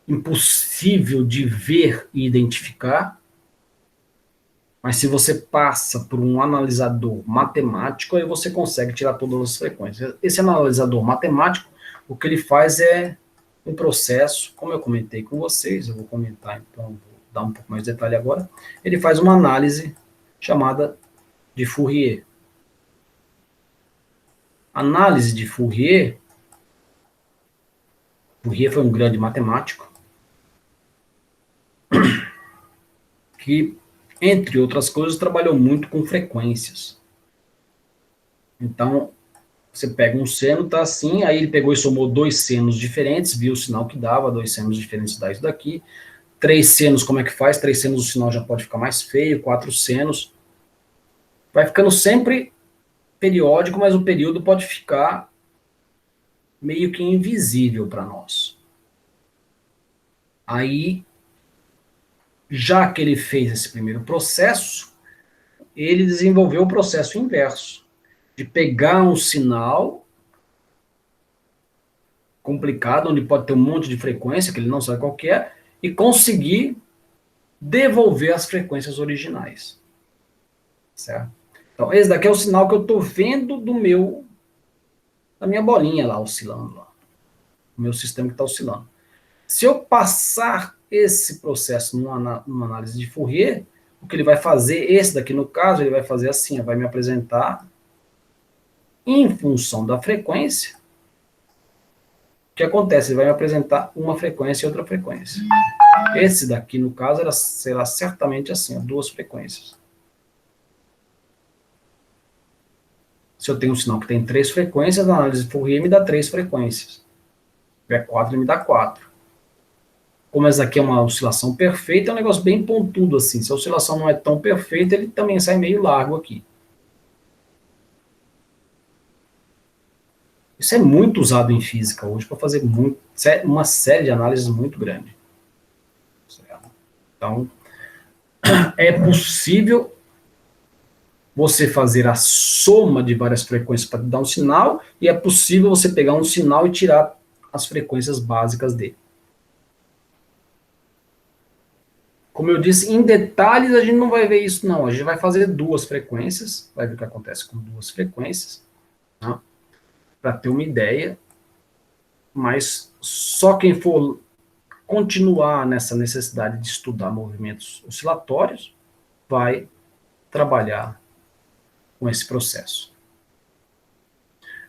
impossível de ver e identificar, mas se você passa por um analisador matemático, aí você consegue tirar todas as frequências. Esse analisador matemático, o que ele faz é um processo, como eu comentei com vocês, eu vou comentar então, vou dar um pouco mais de detalhe agora, ele faz uma análise chamada de Fourier. Análise de Fourier, Fourier foi um grande matemático, que, entre outras coisas, trabalhou muito com frequências. Então, você pega um seno, tá assim, aí ele pegou e somou dois senos diferentes, viu o sinal que dava, dois senos diferentes dá isso daqui. 3 senos, como é que faz? 3 senos o sinal já pode ficar mais feio, 4 senos. Vai ficando sempre periódico, mas o período pode ficar meio que invisível para nós. Aí, já que ele fez esse primeiro processo, ele desenvolveu o processo inverso, de pegar um sinal complicado, onde pode ter um monte de frequência, que ele não sabe qual que é, e conseguir devolver as frequências originais. Certo? Então, esse daqui é o sinal que eu estou vendo da minha bolinha lá, oscilando lá. O meu sistema que está oscilando. Se eu passar esse processo numa análise de Fourier, o que ele vai fazer, esse daqui no caso, ele vai fazer assim, vai me apresentar, em função da frequência, o que acontece? Ele vai me apresentar uma frequência e outra frequência. Esse daqui, no caso, será certamente assim, ó, duas frequências. Se eu tenho um sinal que tem 3 frequências, a análise de Fourier me dá 3 frequências. Se tiver 4, ele me dá 4. Como essa aqui é uma oscilação perfeita, é um negócio bem pontudo assim. Se a oscilação não é tão perfeita, ele também sai meio largo aqui. Isso é muito usado em física hoje para fazer uma série de análises muito grande. Então, é possível você fazer a soma de várias frequências para dar um sinal, e é possível você pegar um sinal e tirar as frequências básicas dele. Como eu disse, em detalhes a gente não vai ver isso, não. A gente vai fazer duas frequências, vai ver o que acontece com duas frequências, tá? Para ter uma ideia, mas só quem for continuar nessa necessidade de estudar movimentos oscilatórios vai trabalhar com esse processo.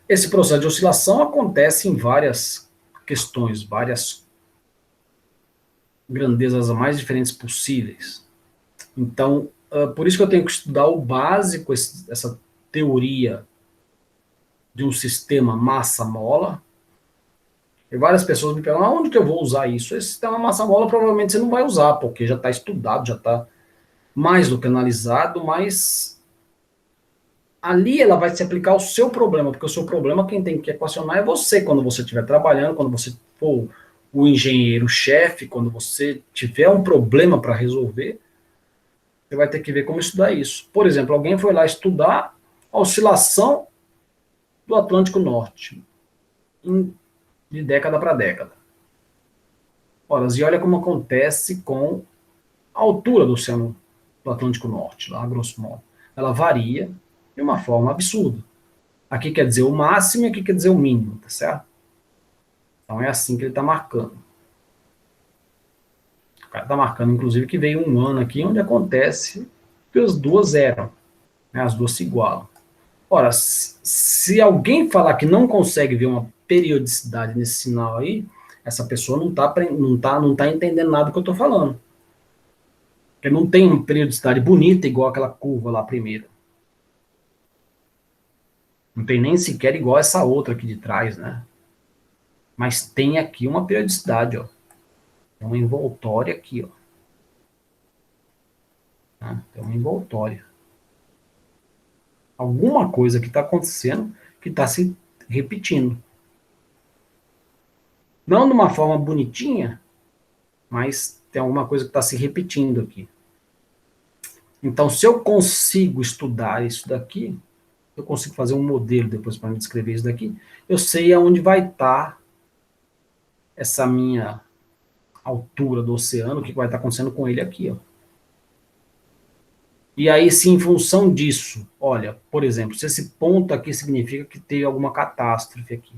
Esse processo de oscilação acontece em várias questões, várias grandezas mais diferentes possíveis. Então, por isso que eu tenho que estudar o básico, essa teoria de um sistema massa-mola. E várias pessoas me perguntam, onde que eu vou usar isso? Esse sistema massa-mola provavelmente você não vai usar, porque já está estudado, já está mais do que analisado, mas ali ela vai se aplicar ao seu problema, porque o seu problema quem tem que equacionar é você quando você estiver trabalhando, quando você for o engenheiro-chefe, quando você tiver um problema para resolver, você vai ter que ver como estudar isso. Por exemplo, alguém foi lá estudar a oscilação do Atlântico Norte, de década para década. Ora, e olha como acontece com a altura do Oceano do Atlântico Norte, lá, grosso modo. Ela varia de uma forma absurda. Aqui quer dizer o máximo e aqui quer dizer o mínimo, tá certo? Então é assim que ele está marcando. O cara está marcando, inclusive, que veio um ano aqui onde acontece que as duas eram, né, as duas se igualam. Ora, se alguém falar que não consegue ver uma periodicidade nesse sinal aí, essa pessoa não tá entendendo nada do que eu estou falando. Porque não tem uma periodicidade bonita igual aquela curva lá primeiro. Não tem nem sequer igual essa outra aqui de trás, né? Mas tem aqui uma periodicidade, ó. Tem uma envoltória aqui, ó. Tá? Tem uma envoltória. Alguma coisa que está acontecendo que está se repetindo. Não de uma forma bonitinha, mas tem alguma coisa que está se repetindo aqui. Então, se eu consigo estudar isso daqui, eu consigo fazer um modelo depois para me descrever isso daqui, eu sei aonde vai estar essa minha altura do oceano, o que vai estar acontecendo com ele aqui, ó. E aí, se em função disso, olha, por exemplo, se esse ponto aqui significa que teve alguma catástrofe aqui,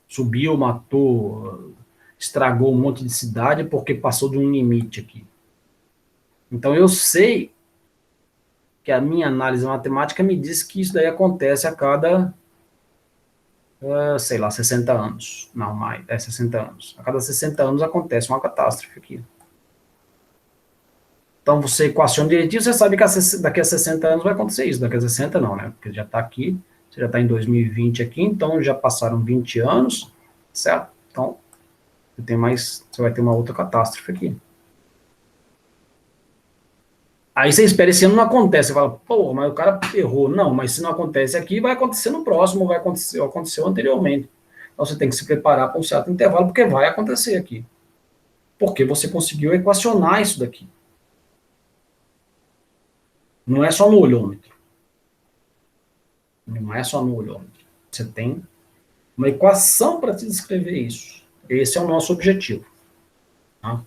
subiu, matou, estragou um monte de cidade porque passou de um limite aqui. Então eu sei que a minha análise matemática me diz que isso daí acontece a cada, sei lá, 60 anos. Não, mais, 60 anos. A cada 60 anos acontece uma catástrofe aqui. Então você equaciona direitinho, você sabe que daqui a 60 anos vai acontecer isso. Daqui a 60 não, né? Porque já está aqui, você já está em 2020 aqui, então já passaram 20 anos, certo? Então, você vai ter uma outra catástrofe aqui. Aí você espera, esse ano não acontece, você fala, pô, mas o cara errou. Não, mas se não acontece aqui, vai acontecer no próximo, aconteceu anteriormente. Então você tem que se preparar para um certo intervalo, porque vai acontecer aqui. Porque você conseguiu equacionar isso daqui. Não é só no olhômetro. Não é só no olhômetro. Você tem uma equação para te descrever isso. Esse é o nosso objetivo. Tá?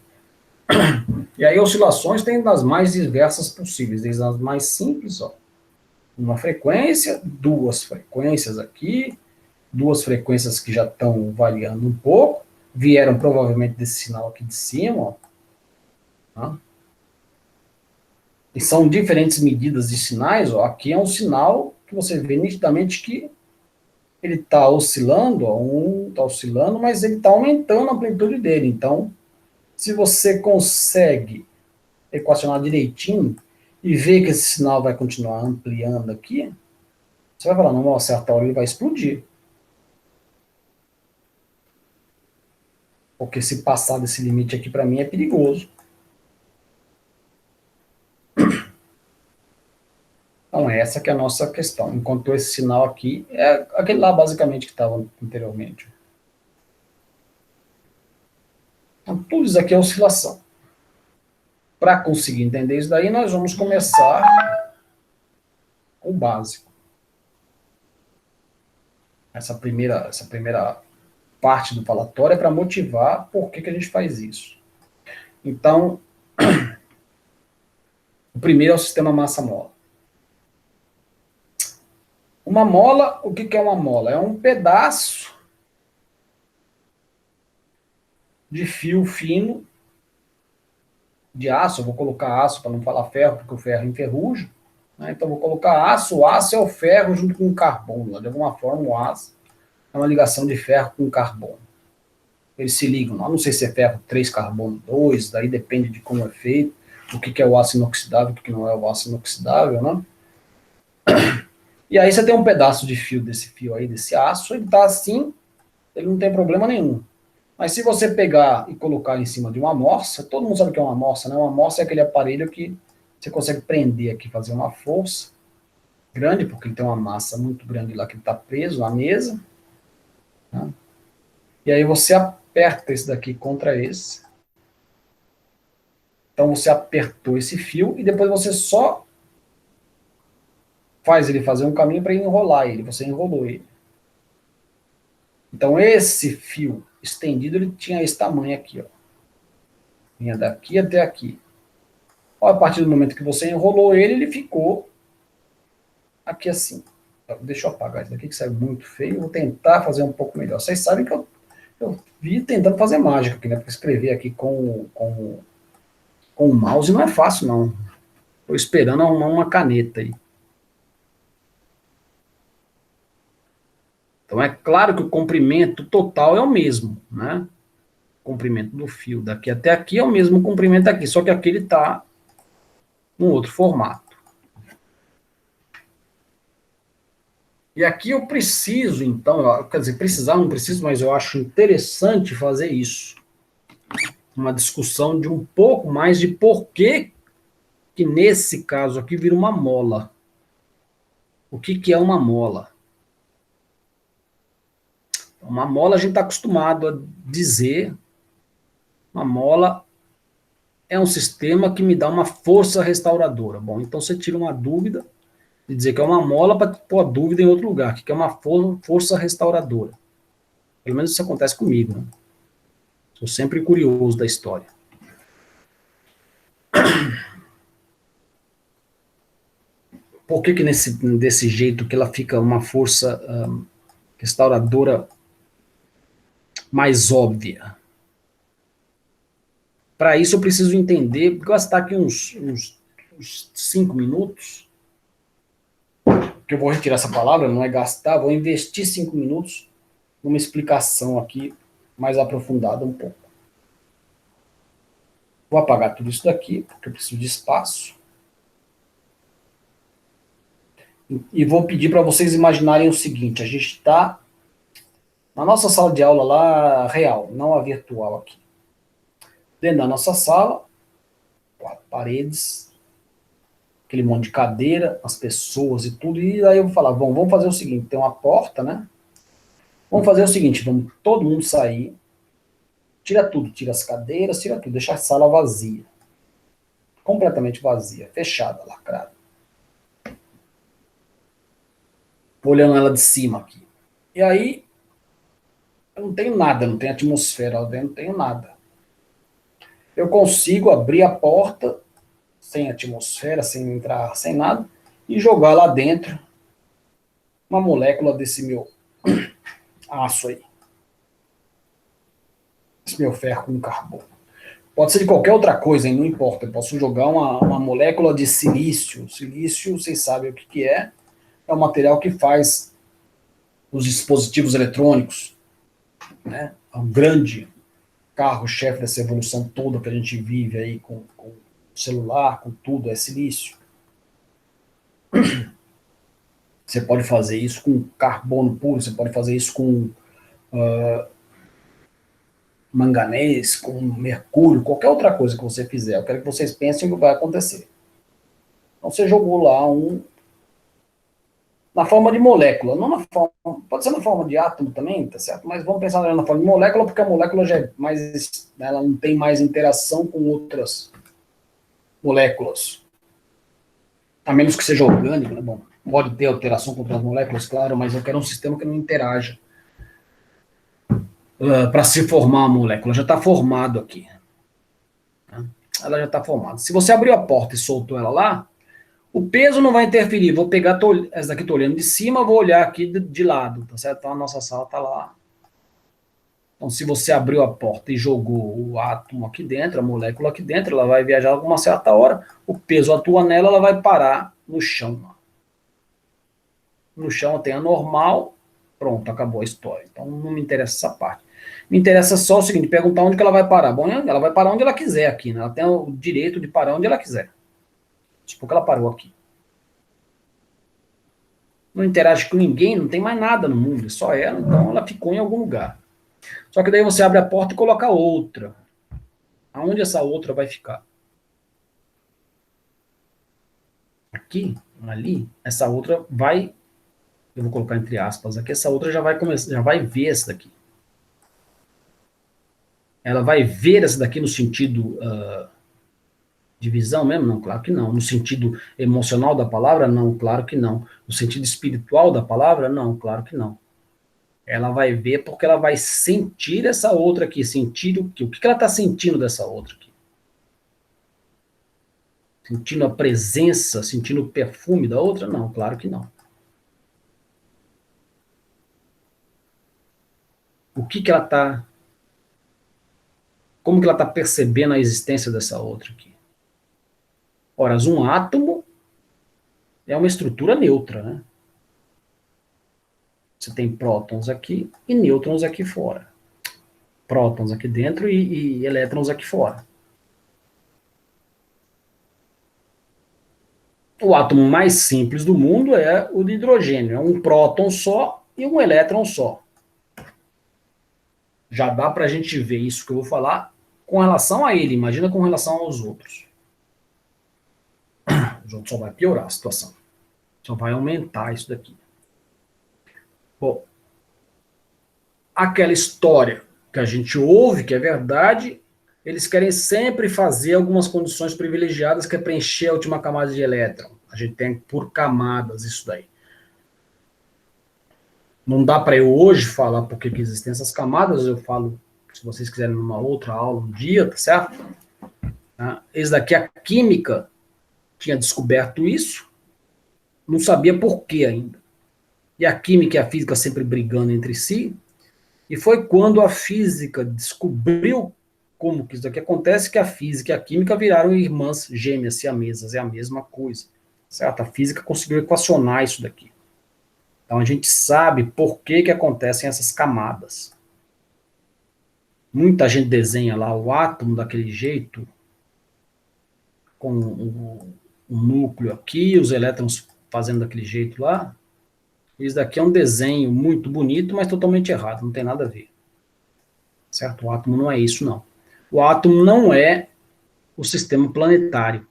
E aí oscilações tem das mais diversas possíveis, desde as mais simples, ó, uma frequência, duas frequências aqui, duas frequências que já estão variando um pouco, vieram provavelmente desse sinal aqui de cima, ó, tá? E são diferentes medidas de sinais, ó. Aqui é um sinal que você vê nitidamente que ele está oscilando, ó, está oscilando, mas ele está aumentando a amplitude dele. Então, se você consegue equacionar direitinho e ver que esse sinal vai continuar ampliando aqui, você vai falar, não, a certa hora ele vai explodir. Porque se passar desse limite aqui, para mim, é perigoso. Então, essa que é a nossa questão. Enquanto esse sinal aqui é aquele lá, basicamente, que estava anteriormente. Então, tudo isso aqui é oscilação. Para conseguir entender isso daí, nós vamos começar com o básico. Essa primeira parte do falatório é para motivar por que a gente faz isso. Então, o primeiro é o sistema massa-mola. Uma mola, o que é uma mola? É um pedaço de fio fino de aço. Eu vou colocar aço para não falar ferro, porque o ferro enferruja. Né? Então, eu vou colocar aço. O aço é o ferro junto com o carbono. De alguma forma, o aço é uma ligação de ferro com carbono. Eles se ligam. Eu não sei se é ferro 3, carbono 2, daí depende de como é feito, o que é o aço inoxidável, o que não é o aço inoxidável, né? E aí você tem um pedaço de fio desse fio aí, desse aço, ele tá assim, ele não tem problema nenhum. Mas se você pegar e colocar em cima de uma morsa, todo mundo sabe o que é uma morsa, né? Uma morsa é aquele aparelho que você consegue prender aqui, fazer uma força grande, porque ele tem uma massa muito grande lá que está preso na mesa. Né? E aí você aperta esse daqui contra esse. Então você apertou esse fio e depois você só faz ele fazer um caminho para enrolar ele. Você enrolou ele. Então esse fio estendido, ele tinha esse tamanho aqui, ó. Vinha daqui até aqui. A partir do momento que você enrolou ele, ele ficou aqui assim. Deixa eu apagar isso daqui que saiu muito feio. Vou tentar fazer um pouco melhor. Vocês sabem que eu vi tentando fazer mágica aqui, né? Porque escrever aqui com o mouse não é fácil, não. Estou esperando arrumar uma caneta aí. Então é claro que o comprimento total é o mesmo, né? O comprimento do fio daqui até aqui é o mesmo comprimento aqui, só que aqui ele está num outro formato. E aqui eu preciso, então, quer dizer, precisar não preciso, mas eu acho interessante fazer isso. Uma discussão de um pouco mais de por que nesse caso aqui vira uma mola. O que é uma mola? Uma mola a gente está acostumado a dizer, uma mola é um sistema que me dá uma força restauradora. Bom, então você tira uma dúvida de dizer que é uma mola para pôr a dúvida em outro lugar, que é uma força restauradora. Pelo menos isso acontece comigo, né? Sou sempre curioso da história. Por que desse jeito que ela fica uma força restauradora mais óbvia? Para isso eu preciso entender, gastar aqui uns 5 minutos, que eu vou retirar essa palavra, não é gastar, vou investir 5 minutos numa explicação aqui mais aprofundada um pouco. Vou apagar tudo isso daqui, porque eu preciso de espaço. E vou pedir para vocês imaginarem o seguinte, a gente está na nossa sala de aula lá, real, não a virtual aqui. Dentro da nossa sala, 4 paredes, aquele monte de cadeira, as pessoas e tudo, e aí eu vou falar, vamos fazer o seguinte, tem uma porta, né? Vamos fazer o seguinte, vamos todo mundo sair, tira tudo, tira as cadeiras, tira tudo, deixa a sala vazia. Completamente vazia, fechada, lacrada. Olhando ela de cima aqui. E aí, eu não tenho nada, não tem atmosfera lá dentro, não tenho nada. Eu consigo abrir a porta, sem atmosfera, sem entrar, sem nada, e jogar lá dentro uma molécula desse meu aço aí. Esse meu ferro com carbono. Pode ser de qualquer outra coisa, hein? Não importa. Eu posso jogar uma molécula de silício. Silício, vocês sabem o que é. É o material que faz os dispositivos eletrônicos. Né? É um grande carro-chefe dessa evolução toda que a gente vive aí com celular, com tudo, é silício. Você pode fazer isso com carbono puro, você pode fazer isso com manganês, com mercúrio, qualquer outra coisa que você fizer. Eu quero que vocês pensem o que vai acontecer. Então você jogou lá na forma de molécula, não na forma, pode ser na forma de átomo também, tá certo? Mas vamos pensar na forma de molécula, porque a molécula já é mais, ela não tem mais interação com outras moléculas. A menos que seja orgânico, né? Bom, pode ter alteração com outras moléculas, claro, mas eu quero um sistema que não interaja para se formar a molécula. Já está formado aqui. Né? Ela já está formada. Se você abriu a porta e soltou ela lá, o peso não vai interferir. Vou pegar, essa daqui estou olhando de cima, vou olhar aqui de lado, tá certo? Então a nossa sala está lá. Então, se você abriu a porta e jogou o átomo aqui dentro, a molécula aqui dentro, ela vai viajar a uma certa hora, o peso atua nela, ela vai parar no chão. No chão tem a normal, pronto, acabou a história. Então não me interessa essa parte. Me interessa só o seguinte, perguntar onde que ela vai parar. Bom, ela vai parar onde ela quiser aqui, né? Ela tem o direito de parar onde ela quiser. Tipo que ela parou aqui. Não interage com ninguém, não tem mais nada no mundo, é só ela, então ela ficou em algum lugar. Só que daí você abre a porta e coloca outra. Aonde essa outra vai ficar? Aqui, ali, essa outra vai, eu vou colocar entre aspas aqui, essa outra já vai começar, já vai ver essa daqui. Ela vai ver essa daqui no sentido de visão mesmo? Não, claro que não. No sentido emocional da palavra? Não, claro que não. No sentido espiritual da palavra? Não, claro que não. Ela vai ver porque ela vai sentir essa outra aqui. Sentir o quê? O que ela está sentindo dessa outra aqui? Sentindo a presença, sentindo o perfume da outra? Não, claro que não. O que ela está... Como que ela está percebendo a existência dessa outra aqui? Ora, um átomo é uma estrutura neutra, né? Você tem prótons aqui e nêutrons aqui fora. Prótons aqui dentro e elétrons aqui fora. O átomo mais simples do mundo é o de hidrogênio. É um próton só e um elétron só. Já dá para a gente ver isso que eu vou falar com relação a ele. Imagina com relação aos outros. Os outros só vai piorar a situação. Só vai aumentar isso daqui. Bom, aquela história que a gente ouve, que é verdade, eles querem sempre fazer algumas condições privilegiadas, que é preencher a última camada de elétron. A gente tem por camadas isso daí. Não dá para eu hoje falar porque que existem essas camadas, eu falo, se vocês quiserem, numa outra aula, um dia, tá certo? Esse daqui, a química, tinha descoberto isso, não sabia por que ainda. E a química e a física sempre brigando entre si, e foi quando a física descobriu como que isso daqui acontece, que a física e a química viraram irmãs gêmeas, siamesas, é a mesma coisa. Certo? A física conseguiu equacionar isso daqui. Então a gente sabe por que que acontecem essas camadas. Muita gente desenha lá o átomo daquele jeito, com o núcleo aqui, os elétrons fazendo daquele jeito lá. Isso daqui é um desenho muito bonito, mas totalmente errado, não tem nada a ver. Certo? O átomo não é isso, não. O átomo não é o sistema planetário.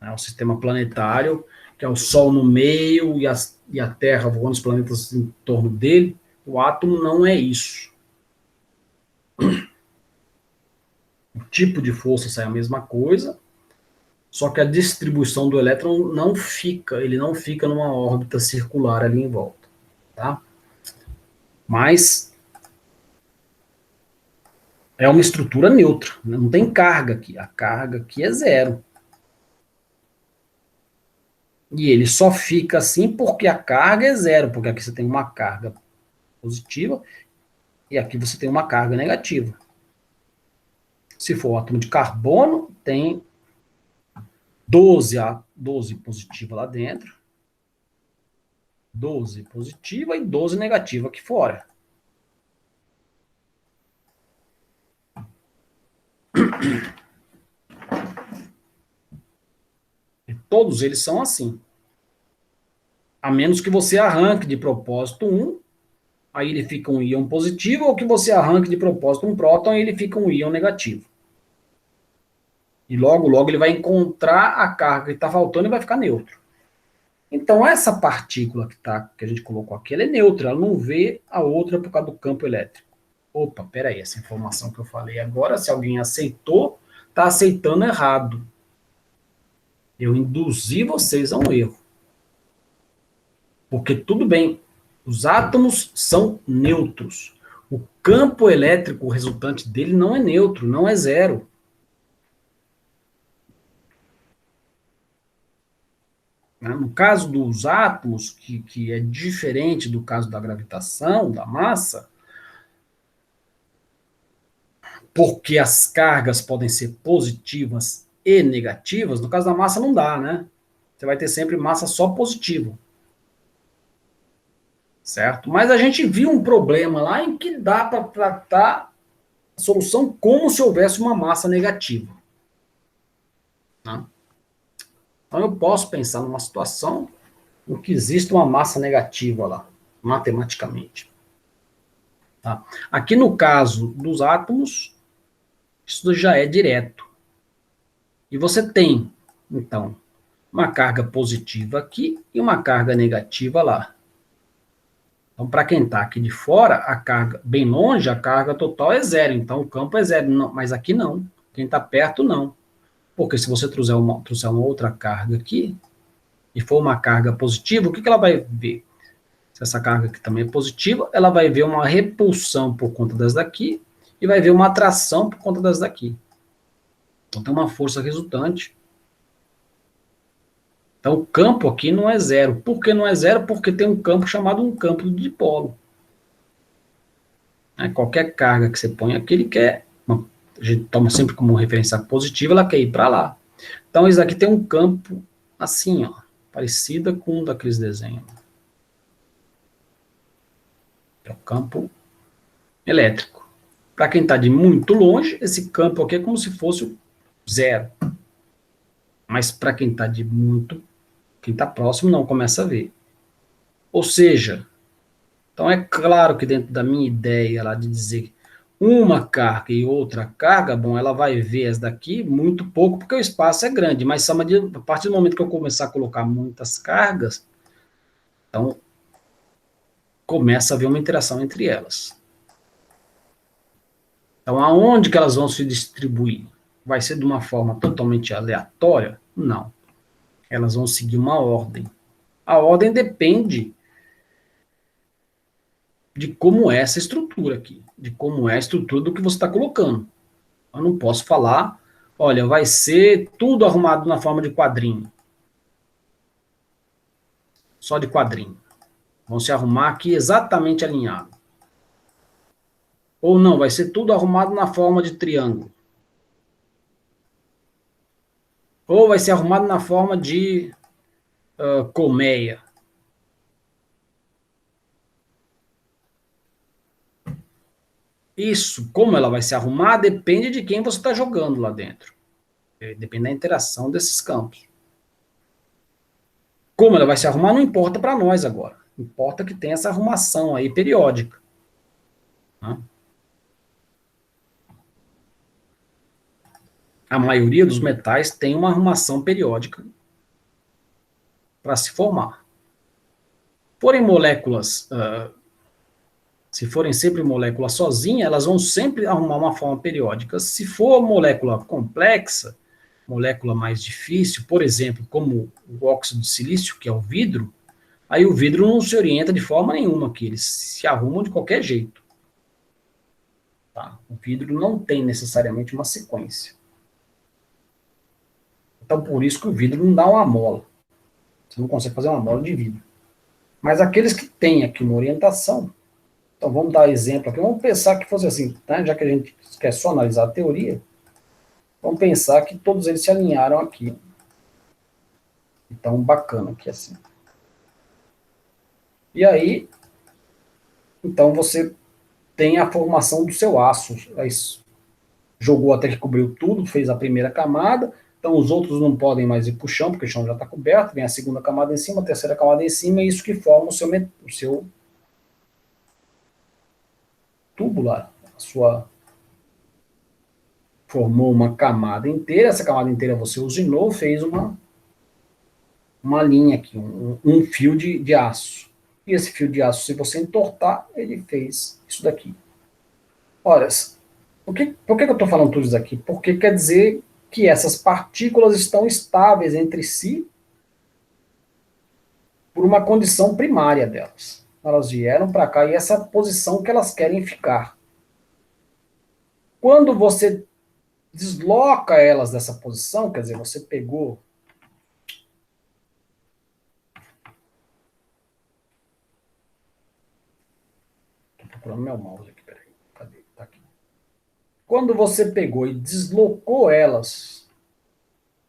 É o sistema planetário, que é o Sol no meio e a Terra voando, os planetas em torno dele. O átomo não é isso. O tipo de força é a mesma coisa, só que a distribuição do elétron não fica, ele não fica numa órbita circular ali em volta. Tá? Mas é uma estrutura neutra, não tem carga aqui. A carga aqui é zero. E ele só fica assim porque a carga é zero, porque aqui você tem uma carga positiva e aqui você tem uma carga negativa. Se for o átomo de carbono, tem 12 positiva lá dentro, 12 positiva e 12 negativa aqui fora. E todos eles são assim. A menos que você arranque de propósito um, aí ele fica um íon positivo, ou que você arranque de propósito um próton e ele fica um íon negativo. E logo, logo ele vai encontrar a carga que está faltando e vai ficar neutro. Então, essa partícula que a gente colocou aqui, ela é neutra, ela não vê a outra por causa do campo elétrico. Opa, peraí, essa informação que eu falei agora, se alguém aceitou, está aceitando errado. Eu induzi vocês a um erro. Porque tudo bem, os átomos são neutros. O campo elétrico resultante dele não é neutro, não é zero. No caso dos átomos, que é diferente do caso da gravitação, da massa, porque as cargas podem ser positivas e negativas, no caso da massa não dá, né? Você vai ter sempre massa só positiva. Certo? Mas a gente viu um problema lá em que dá para tratar a solução como se houvesse uma massa negativa. Né? Então eu posso pensar numa situação em que existe uma massa negativa lá, matematicamente. Tá? Aqui no caso dos átomos, isso já é direto. E você tem, então, uma carga positiva aqui e uma carga negativa lá. Então, para quem está aqui de fora, a carga, bem longe, a carga total é zero. Então, o campo é zero. Não, mas aqui não. Quem está perto, não. Porque se você trouxer uma outra carga aqui, e for uma carga positiva, o que ela vai ver? Se essa carga aqui também é positiva, ela vai ver uma repulsão por conta das daqui, e vai ver uma atração por conta das daqui. Então, tem uma força resultante. Então, o campo aqui não é zero. Por que não é zero? Porque tem um campo chamado um campo de dipolo. Qualquer carga que você põe aqui, ele quer, a gente toma sempre como referência positiva, ela quer ir para lá. Então, isso aqui tem um campo assim, ó, parecida com um daqueles desenhos. É o campo elétrico. Para quem está de muito longe, esse campo aqui é como se fosse zero. Mas para quem está de muito, quem está próximo não começa a ver. Ou seja, então é claro que dentro da minha ideia lá de dizer uma carga e outra carga, bom, ela vai ver essa daqui muito pouco, porque o espaço é grande, mas a partir do momento que eu começar a colocar muitas cargas, então começa a haver uma interação entre elas. Então, aonde que elas vão se distribuir? Vai ser de uma forma totalmente aleatória? Não. Elas vão seguir uma ordem. A ordem depende de como é essa estrutura aqui, de como é a estrutura do que você está colocando. Eu não posso falar, olha, vai ser tudo arrumado na forma de quadrinho. Só de quadrinho. Vão se arrumar aqui exatamente alinhado. Ou não, vai ser tudo arrumado na forma de triângulo. Ou vai ser arrumado na forma de colmeia. Isso, como ela vai se arrumar, depende de quem você está jogando lá dentro. Depende da interação desses campos. Como ela vai se arrumar não importa para nós agora. Importa que tenha essa arrumação aí periódica. Né? A maioria dos metais tem uma arrumação periódica para se formar. Porém, moléculas, se forem sempre moléculas sozinhas, elas vão sempre arrumar uma forma periódica. Se for molécula complexa, molécula mais difícil, por exemplo, como o óxido de silício, que é o vidro, aí o vidro não se orienta de forma nenhuma aqui, eles se arrumam de qualquer jeito. Tá? O vidro não tem necessariamente uma sequência. Então, por isso que o vidro não dá uma mola. Você não consegue fazer uma mola de vidro. Mas aqueles que têm aqui uma orientação, então vamos dar exemplo aqui, vamos pensar que fosse assim, né? Já que a gente quer só analisar a teoria, vamos pensar que todos eles se alinharam aqui. Então, bacana aqui assim. E aí, então você tem a formação do seu aço. Aí, jogou até que cobriu tudo, fez a primeira camada, então os outros não podem mais ir para o chão, porque o chão já está coberto, vem a segunda camada em cima, a terceira camada em cima, é isso que forma o seu tubo lá, formou uma camada inteira, essa camada inteira você usinou, fez uma uma linha aqui, um fio de aço. E esse fio de aço, se você entortar, ele fez isso daqui. Olha, por que eu estou falando tudo isso aqui? Porque quer dizer que essas partículas estão estáveis entre si por uma condição primária delas. Elas vieram para cá e essa posição que elas querem ficar. Quando você desloca elas dessa posição, quer dizer, você pegou. Estou procurando meu mouse aqui, peraí. Cadê? Tá aqui. Quando você pegou e deslocou elas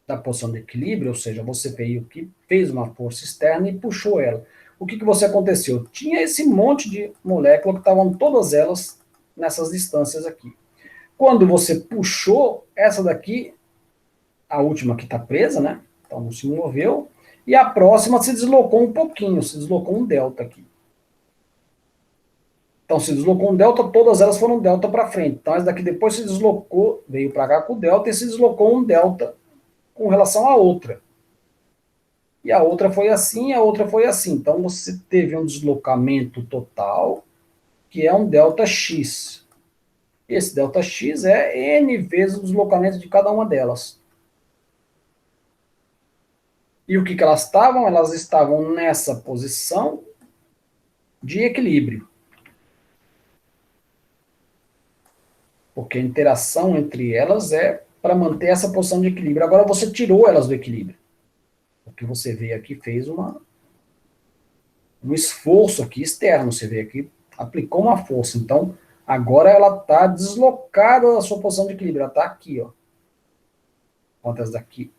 da posição de equilíbrio, ou seja, você veio aqui, fez uma força externa e puxou ela. O que você aconteceu? Tinha esse monte de moléculas que estavam todas elas nessas distâncias aqui. Quando você puxou essa daqui, a última que está presa, né? Então não se moveu. E a próxima se deslocou um pouquinho, se deslocou um delta aqui. Então se deslocou um delta, todas elas foram delta para frente. Então essa daqui depois se deslocou, veio para cá com o delta e se deslocou um delta com relação à outra. E a outra foi assim, a outra foi assim. Então você teve um deslocamento total, que é um delta x. Esse delta x é n vezes o deslocamento de cada uma delas. E o que elas estavam? Elas estavam nessa posição de equilíbrio. Porque a interação entre elas é para manter essa posição de equilíbrio. Agora você tirou elas do equilíbrio. O que você veio aqui fez um esforço aqui externo. Você veio aqui, aplicou uma força. Então, agora ela está deslocada da sua posição de equilíbrio. Ela está aqui, ó. Enquanto essa daqui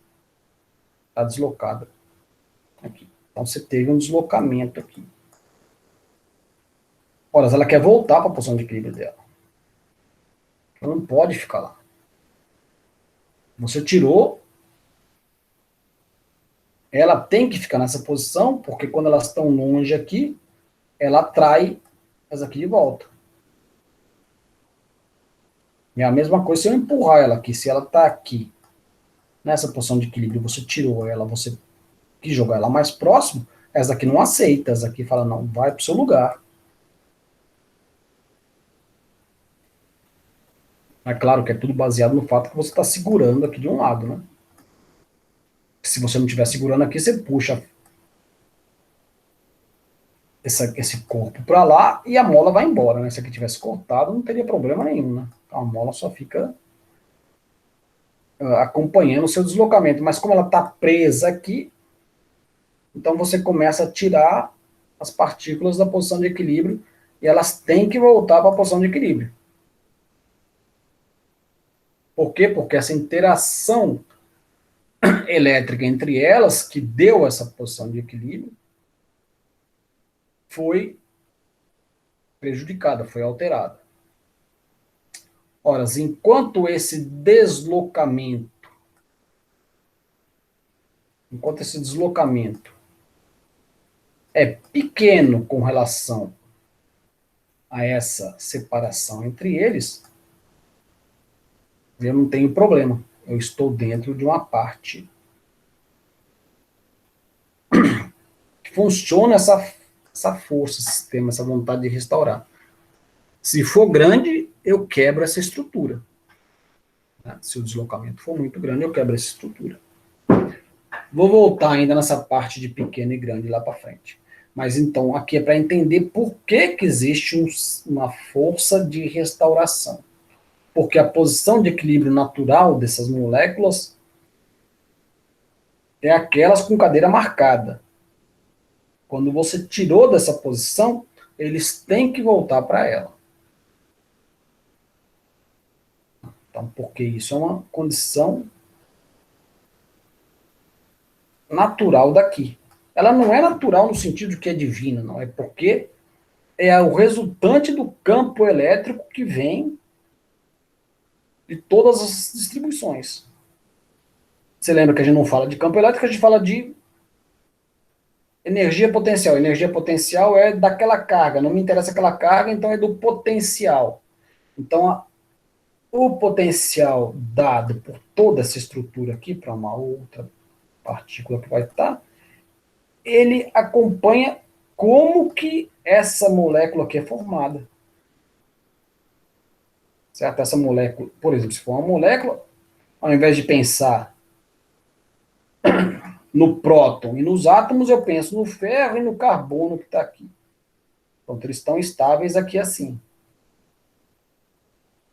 está deslocada. Aqui. Então você teve um deslocamento aqui. Ora, ela quer voltar para a posição de equilíbrio dela. Ela não pode ficar lá. Você tirou, ela tem que ficar nessa posição, porque quando elas estão longe aqui, ela atrai essa aqui de volta. E é a mesma coisa se eu empurrar ela aqui. Se ela está aqui, nessa posição de equilíbrio, você tirou ela, você quis jogar ela mais próximo, essa aqui não aceita, essa aqui fala, não, vai para o seu lugar. É claro que é tudo baseado no fato que você está segurando aqui de um lado, né? Se você não estiver segurando aqui, você puxa esse corpo para lá e a mola vai embora, né? Se aqui tivesse cortado, não teria problema nenhum, né? Então, a mola só fica acompanhando o seu deslocamento. Mas como ela está presa aqui, então você começa a tirar as partículas da posição de equilíbrio e elas têm que voltar para a posição de equilíbrio. Por quê? Porque essa interação elétrica entre elas, que deu essa posição de equilíbrio, foi prejudicada, foi alterada. Ora, enquanto esse deslocamento é pequeno com relação a essa separação entre eles, eu não tenho problema. Eu estou dentro de uma parte que funciona essa força, esse sistema, essa vontade de restaurar. Se for grande, eu quebro essa estrutura. Se o deslocamento for muito grande, eu quebro essa estrutura. Vou voltar ainda nessa parte de pequeno e grande lá para frente. Mas então, aqui é para entender por que existe uma força de restauração. Porque a posição de equilíbrio natural dessas moléculas é aquelas com cadeira marcada. Quando você tirou dessa posição, eles têm que voltar para ela. Então, porque isso é uma condição natural daqui. Ela não é natural no sentido de que é divina, não. É porque é o resultante do campo elétrico que vem de todas as distribuições. Você lembra que a gente não fala de campo elétrico, a gente fala de energia potencial. Energia potencial é daquela carga, não me interessa aquela carga, então é do potencial. Então, o potencial dado por toda essa estrutura aqui para uma outra partícula que vai estar, ele acompanha como que essa molécula aqui é formada. Certo? Essa molécula, por exemplo, se for uma molécula, ao invés de pensar no próton e nos átomos, eu penso no ferro e no carbono que está aqui. Pronto, eles estão estáveis aqui assim.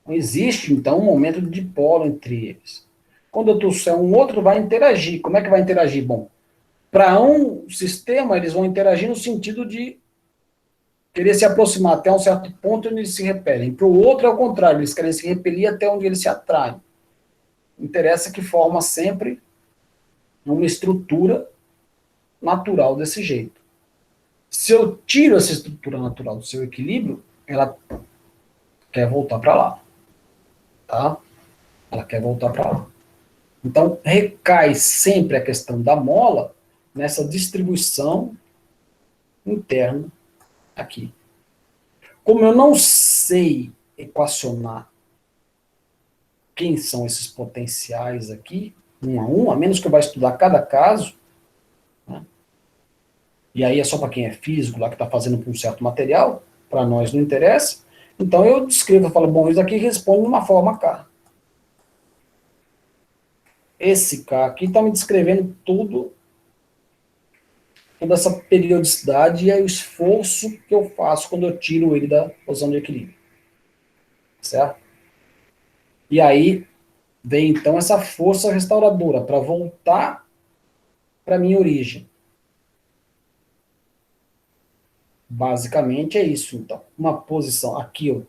Não existe, então, um momento de dipolo entre eles. Quando eu trouxer um outro, vai interagir. Como é que vai interagir? Bom, para um sistema, eles vão interagir no sentido de querer se aproximar até um certo ponto onde eles se repelem. Para o outro, é o contrário, eles querem se repelir até onde eles se atraem. Interessa que forma sempre uma estrutura natural desse jeito. Se eu tiro essa estrutura natural do seu equilíbrio, ela quer voltar para lá. Tá? Ela quer voltar para lá. Então, recai sempre a questão da mola nessa distribuição interna aqui. Como eu não sei equacionar quem são esses potenciais aqui, um a menos que eu vá estudar cada caso, né? E aí é só para quem é físico, lá que está fazendo para um certo material, para nós não interessa. Então eu descrevo, eu falo, bom, isso aqui responde de uma forma K. Esse K aqui está me descrevendo tudo, toda essa periodicidade e é o esforço que eu faço quando eu tiro ele da posição de equilíbrio. Certo? E aí vem então essa força restauradora para voltar para a minha origem. Basicamente é isso, então. Uma posição, aqui eu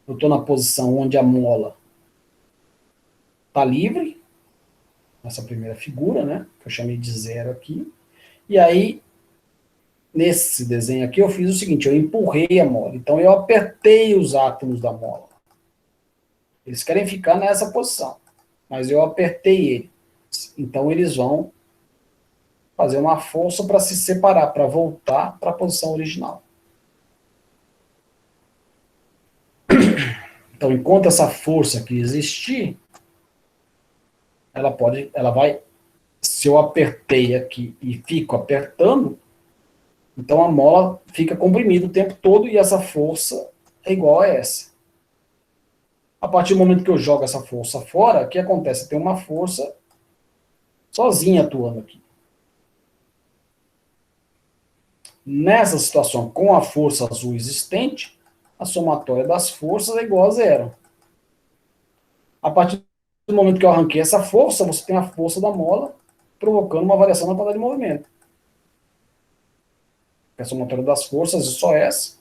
estou na posição onde a mola está livre, nessa primeira figura, né, que eu chamei de zero aqui. E aí, nesse desenho aqui, eu fiz o seguinte, eu empurrei a mola. Então, eu apertei os átomos da mola. Eles querem ficar nessa posição, mas eu apertei eles. Então, eles vão fazer uma força para se separar, para voltar para a posição original. Então, enquanto essa força aqui existir, ela vai, se eu apertei aqui e fico apertando, então a mola fica comprimida o tempo todo e essa força é igual a essa. A partir do momento que eu jogo essa força fora, o que acontece? Tem uma força sozinha atuando aqui. Nessa situação, com a força azul existente, a somatória das forças é igual a zero. A partir do momento que eu arranquei essa força, você tem a força da mola provocando uma variação na quantidade de movimento. A somatória das forças é só essa.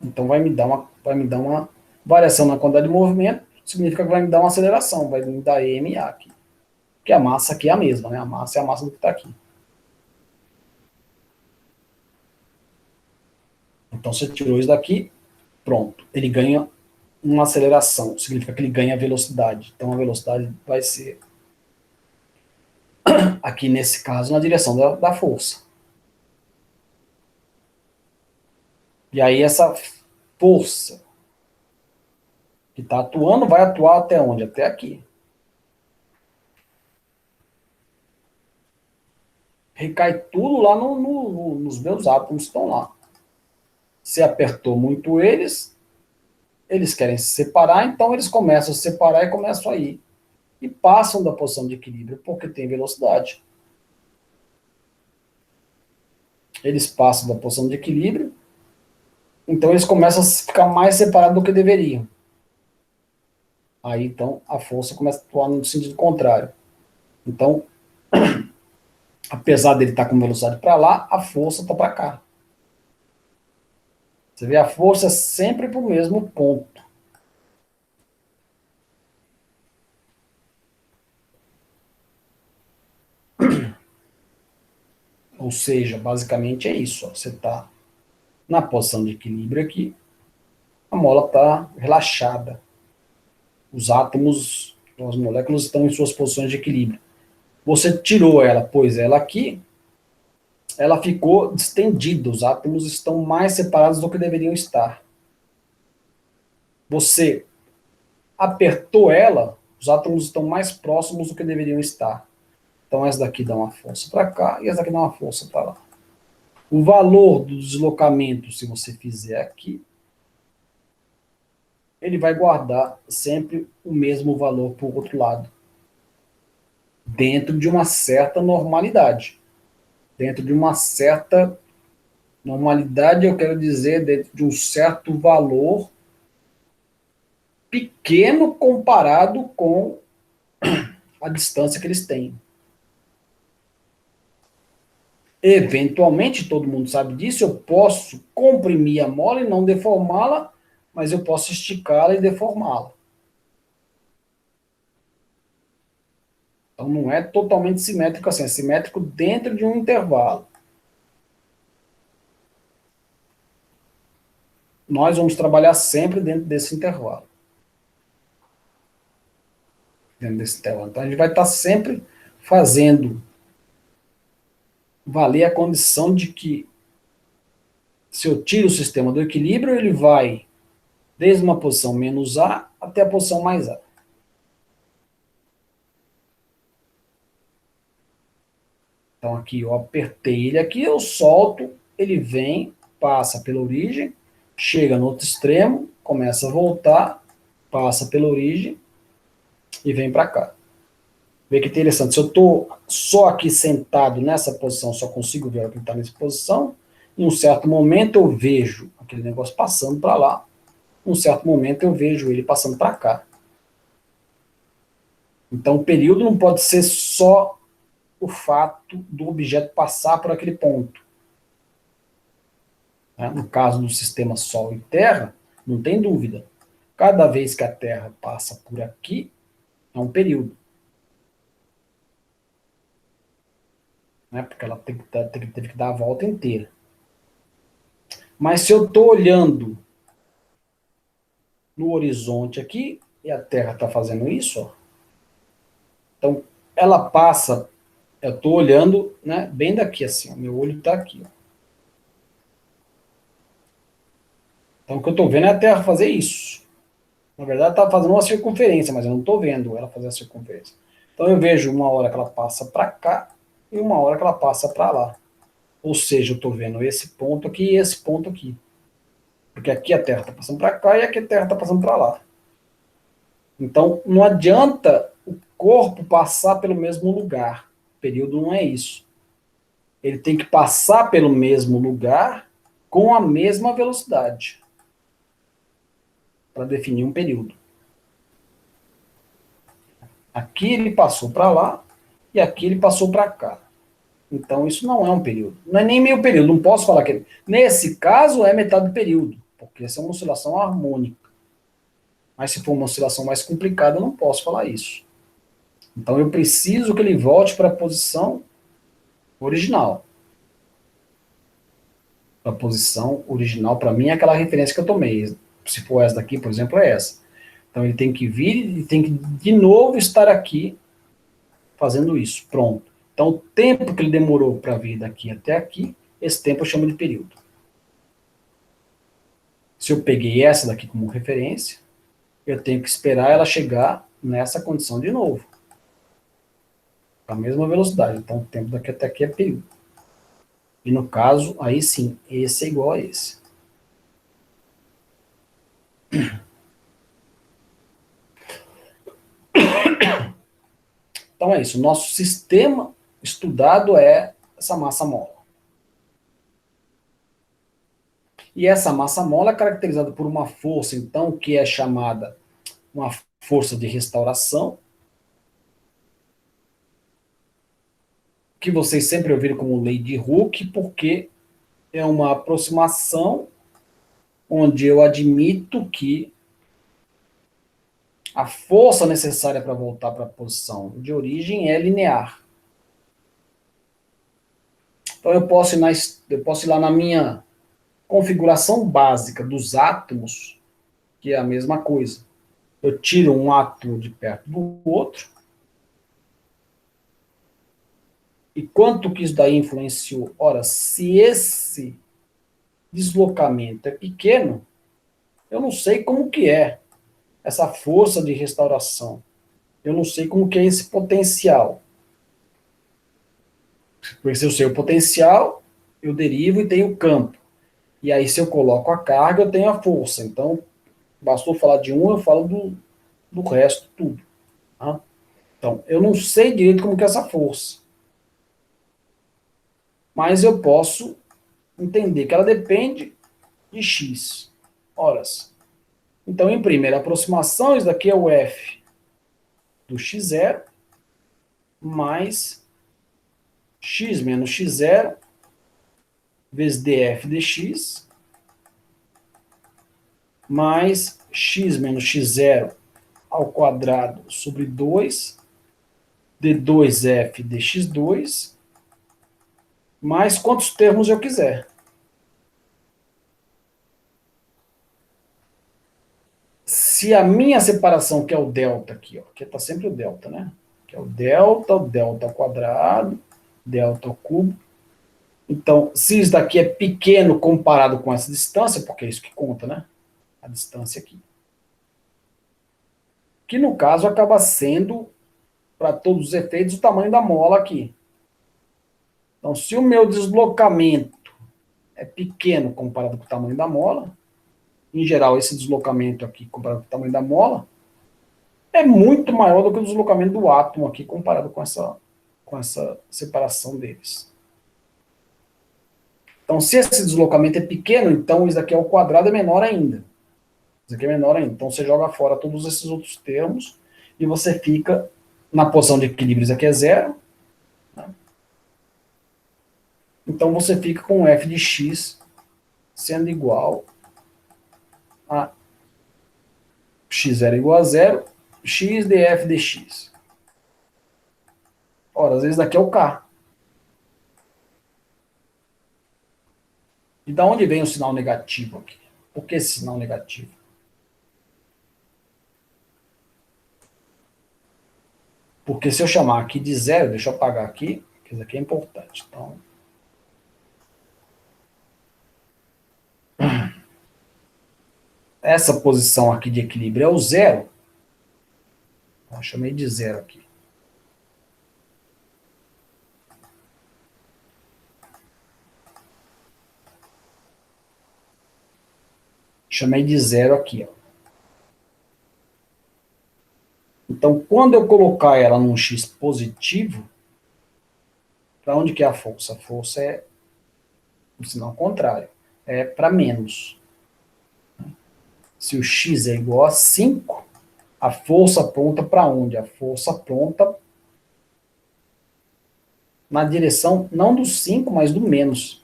Então vai me dar uma variação na quantidade de movimento, significa que vai me dar uma aceleração, vai me dar EMA aqui. Porque a massa aqui é a mesma, né? A massa é a massa do que está aqui. Então você tirou isso daqui, pronto. Ele ganha uma aceleração, significa que ele ganha velocidade. Então a velocidade vai ser, aqui nesse caso, na direção da força. E aí essa força que está atuando vai atuar até onde? Até aqui. Recai tudo lá nos meus átomos que estão lá. Se apertou muito eles querem se separar, então eles começam a se separar e começam a ir. E passam da posição de equilíbrio, porque tem velocidade. Eles passam da posição de equilíbrio, então eles começam a ficar mais separados do que deveriam. Aí, então, a força começa a atuar no sentido contrário. Então, apesar dele estar com velocidade para lá, a força está para cá. Você vê a força sempre para o mesmo ponto. Ou seja, basicamente é isso. Ó. Você está na posição de equilíbrio aqui, a mola está relaxada. Os átomos, as moléculas estão em suas posições de equilíbrio. Você tirou ela, pôs ela aqui, ela ficou distendida. Os átomos estão mais separados do que deveriam estar. Você apertou ela, os átomos estão mais próximos do que deveriam estar. Então, essa daqui dá uma força para cá e essa daqui dá uma força para lá. O valor do deslocamento, se você fizer aqui, ele vai guardar sempre o mesmo valor para o outro lado, dentro de uma certa normalidade. Dentro de uma certa normalidade, eu quero dizer, dentro de um certo valor pequeno comparado com a distância que eles têm. Eventualmente, todo mundo sabe disso, eu posso comprimir a mola e não deformá-la, mas eu posso esticá-la e deformá-la. Então não é totalmente simétrico assim, é simétrico dentro de um intervalo. Nós vamos trabalhar sempre dentro desse intervalo. Dentro desse intervalo. Então a gente vai estar sempre fazendo valer a condição de que se eu tiro o sistema do equilíbrio, ele vai desde uma posição menos A até a posição mais A. Então aqui eu apertei ele aqui, eu solto, ele vem, passa pela origem, chega no outro extremo, começa a voltar, passa pela origem e vem para cá. Vê que interessante, se eu estou só aqui sentado nessa posição, só consigo ver que está nessa posição, em um certo momento eu vejo aquele negócio passando para lá, em um certo momento eu vejo ele passando para cá. Então o período não pode ser só o fato do objeto passar por aquele ponto. No caso do sistema Sol e Terra, não tem dúvida. Cada vez que a Terra passa por aqui, é um período. Porque ela teve que dar a volta inteira. Mas se eu estou olhando no horizonte aqui, e a Terra está fazendo isso, ó, então ela passa, eu estou olhando, né, bem daqui assim, ó, meu olho está aqui. Ó. Então o que eu estou vendo é a Terra fazer isso. Na verdade, está fazendo uma circunferência, mas eu não estou vendo ela fazer a circunferência. Então eu vejo uma hora que ela passa para cá e uma hora que ela passa para lá. Ou seja, eu estou vendo esse ponto aqui e esse ponto aqui. Porque aqui a Terra está passando para cá e aqui a Terra está passando para lá. Então não adianta o corpo passar pelo mesmo lugar. O período não é isso. Ele tem que passar pelo mesmo lugar com a mesma velocidade para definir um período. Aqui ele passou para lá e aqui ele passou para cá. Então isso não é um período. Não é nem meio período. Não posso falar que nesse caso é metade do período, porque essa é uma oscilação harmônica. Mas se for uma oscilação mais complicada, eu não posso falar isso. Então eu preciso que ele volte para a posição original. A posição original, para mim, é aquela referência que eu tomei. Se for essa daqui, por exemplo, é essa. Então ele tem que vir e tem que de novo estar aqui fazendo isso. Pronto. Então o tempo que ele demorou para vir daqui até aqui, esse tempo eu chamo de período. Se eu peguei essa daqui como referência, eu tenho que esperar ela chegar nessa condição de novo. Com a mesma velocidade. Então o tempo daqui até aqui é período. E no caso, aí sim, esse é igual a esse. Então é isso. O nosso sistema estudado é essa massa mola. E essa massa mola é caracterizada por uma força, então, que é chamada uma força de restauração, que vocês sempre ouviram como lei de Hooke, porque é uma aproximação onde eu admito que a força necessária para voltar para a posição de origem é linear. Então eu posso ir lá na minha configuração básica dos átomos, que é a mesma coisa. Eu tiro um átomo de perto do outro, e quanto que isso daí influenciou? Ora, se esse deslocamento é pequeno, eu não sei como que é essa força de restauração. Eu não sei como que é esse potencial. Porque se eu sei o potencial, eu derivo e tenho o campo. E aí, se eu coloco a carga, eu tenho a força. Então, bastou falar de um, eu falo do resto, tudo. Tá? Então, eu não sei direito como que é essa força. Mas eu posso entender que ela depende de x horas. Então, em primeira aproximação, isso daqui é o F do x0 mais x menos x0 vezes df dx mais x menos x0 ao quadrado sobre 2 d2f dx2 mais quantos termos eu quiser. Se a minha separação, que é o delta aqui, ó, que está sempre o delta, né? Que é o delta ao quadrado, delta ao cubo. Então, se isso daqui é pequeno comparado com essa distância, porque é isso que conta, né? A distância aqui. Que no caso acaba sendo, para todos os efeitos, o tamanho da mola aqui. Então, se o meu deslocamento é pequeno comparado com o tamanho da mola, em geral, esse deslocamento aqui comparado com o tamanho da mola, é muito maior do que o deslocamento do átomo aqui comparado com essa separação deles. Então, se esse deslocamento é pequeno, então isso aqui ao quadrado é menor ainda. Isso aqui é menor ainda. Então, você joga fora todos esses outros termos e você fica na posição de equilíbrio, isso aqui é zero. Né? Então, você fica com f de x sendo igual a x0 igual a zero, x df dx. Ora, às vezes daqui é o k. E da onde vem o sinal negativo aqui? Por que esse sinal negativo? Porque se eu chamar aqui de zero, deixa eu apagar aqui, que isso aqui é importante. Então, essa posição aqui de equilíbrio é o zero. Eu chamei de zero aqui. Chamei de zero aqui. Ó. Então, quando eu colocar ela num x positivo, para onde que é a força? A força é o sinal contrário. É para menos. Se o x é igual a 5, a força aponta para onde? A força aponta na direção, não do 5, mas do menos.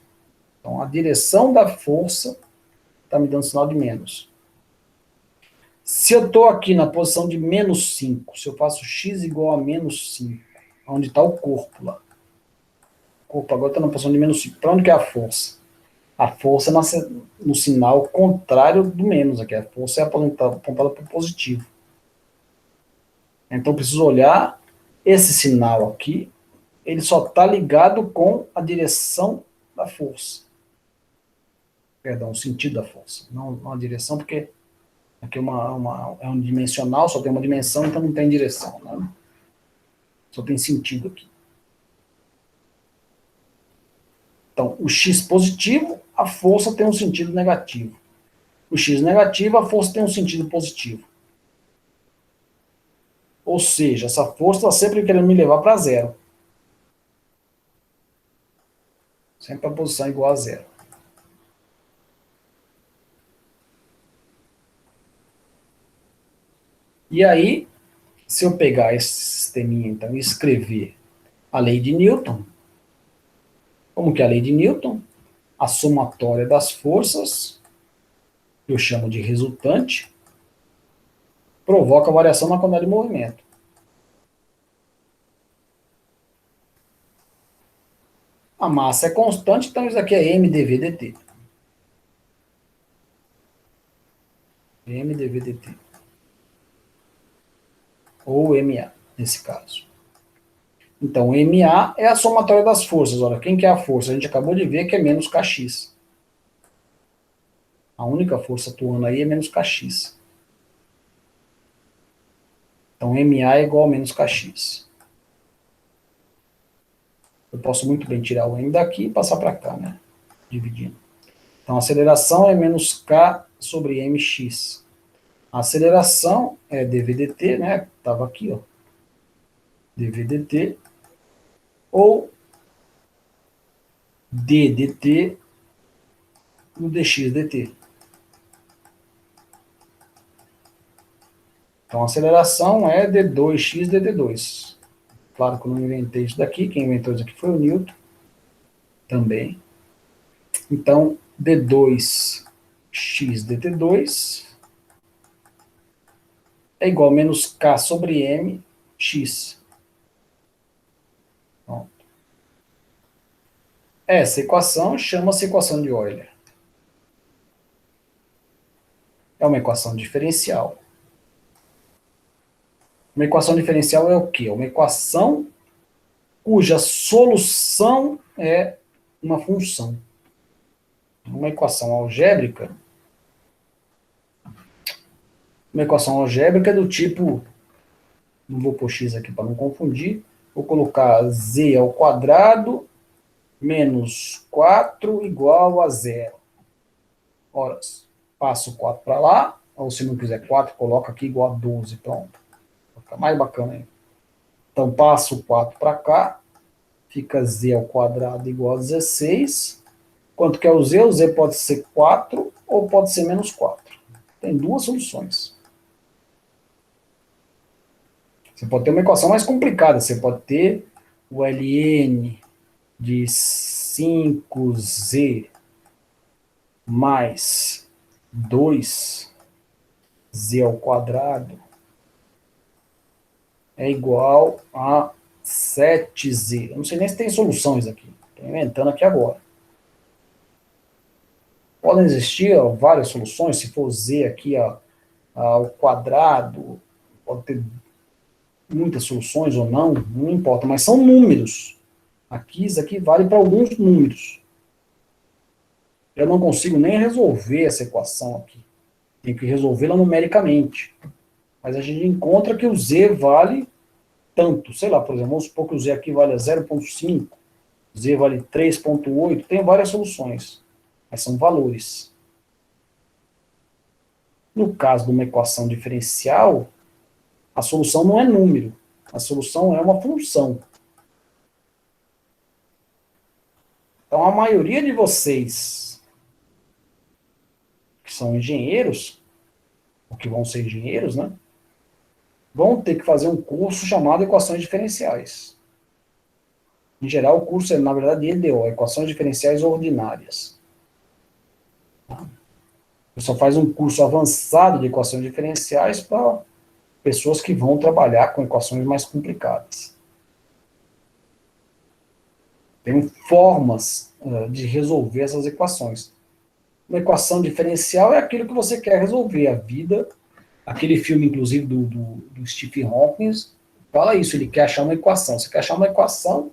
Então, a direção da força está me dando sinal de menos. Se eu estou aqui na posição de menos 5, se eu faço x igual a menos 5, onde está o corpo lá? O corpo agora está na posição de menos 5. Para onde que é a força? A força é no sinal contrário do menos aqui. A força é apontada para o positivo. Então, eu preciso olhar esse sinal aqui. Ele só está ligado com a direção da força. Perdão, o sentido da força. Não a direção, porque aqui é um dimensional, só tem uma dimensão, então não tem direção. Né? Só tem sentido aqui. Então, o x positivo, a força tem um sentido negativo. O x negativo, a força tem um sentido positivo. Ou seja, essa força está sempre querendo me levar para zero. Sempre a posição igual a zero. E aí, se eu pegar esse sisteminha então, e escrever a lei de Newton, como que é a lei de Newton? A somatória das forças, que eu chamo de resultante, provoca variação na quantidade de movimento. A massa é constante, então isso aqui é mdv dt. mdv dt. Ou ma, nesse caso. Então, ma é a somatória das forças. Olha, quem que é a força? A gente acabou de ver que é menos kx. A única força atuando aí é menos kx. Então, ma é igual a menos kx. Eu posso muito bem tirar o m daqui e passar para cá, né? Dividindo. Então, a aceleração é menos k sobre mx. A aceleração é dv dt, né? Estava aqui, ó. dv dt ou d dt no dx dt. Então, a aceleração é d2x dt2. Claro que eu não inventei isso daqui, quem inventou isso aqui foi o Newton também. Então, d2x dt2 é igual a menos k sobre m x. Pronto. Essa equação chama-se equação de Euler. É uma equação diferencial. Uma equação diferencial é o quê? Uma equação cuja solução é uma função. Uma equação algébrica é do tipo, não vou pôr x aqui para não confundir, vou colocar z ao quadrado menos 4 igual a zero. Ora, passo 4 para lá, ou se não quiser 4, coloca aqui igual a 12, pronto. Vai ficar mais bacana aí. Então, passo 4 para cá, fica z ao quadrado igual a 16. Quanto que é o z? O z pode ser 4 ou pode ser menos 4. Tem duas soluções. Você pode ter uma equação mais complicada. Você pode ter o ln de 5z mais 2z ao quadrado é igual a 7z. Eu não sei nem se tem soluções aqui. Estou inventando aqui agora. Podem existir várias soluções. Se for z aqui ao quadrado, pode ter muitas soluções ou não, não importa, mas são números. Aqui, isso aqui vale para alguns números. Eu não consigo nem resolver essa equação aqui. Tenho que resolvê-la numericamente. Mas a gente encontra que o z vale tanto. Sei lá, por exemplo, vamos supor que o z aqui vale 0,5, z vale 3,8, tem várias soluções. Mas são valores. No caso de uma equação diferencial, a solução não é número. A solução é uma função. Então, a maioria de vocês que são engenheiros, ou que vão ser engenheiros, né, vão ter que fazer um curso chamado Equações Diferenciais. Em geral, o curso é, na verdade, EDO, Equações Diferenciais Ordinárias. Você só faz um curso avançado de equações diferenciais para pessoas que vão trabalhar com equações mais complicadas. Tem formas de resolver essas equações. Uma equação diferencial é aquilo que você quer resolver. A vida, aquele filme, inclusive, do Stephen Hawking, fala isso, ele quer achar uma equação. Você quer achar uma equação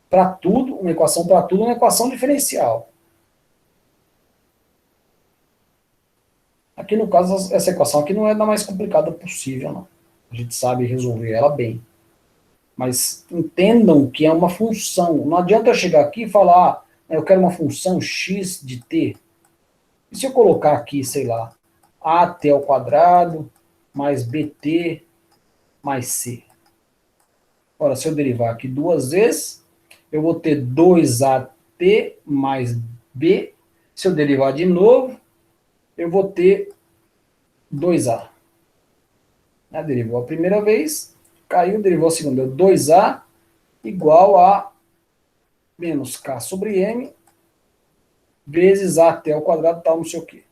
para tudo, uma equação para tudo, uma equação diferencial. Aqui, no caso, essa equação aqui não é da mais complicada possível, não. A gente sabe resolver ela bem. Mas entendam que é uma função. Não adianta eu chegar aqui e falar, eu quero uma função x de t. E se eu colocar aqui, sei lá, at ao quadrado mais bt mais c? Ora, se eu derivar aqui duas vezes, eu vou ter 2at mais b. Se eu derivar de novo, eu vou ter 2a. Derivou a primeira vez, caiu, derivou a segunda. 2a igual a menos k sobre m vezes a até ao quadrado tal, não sei o quê.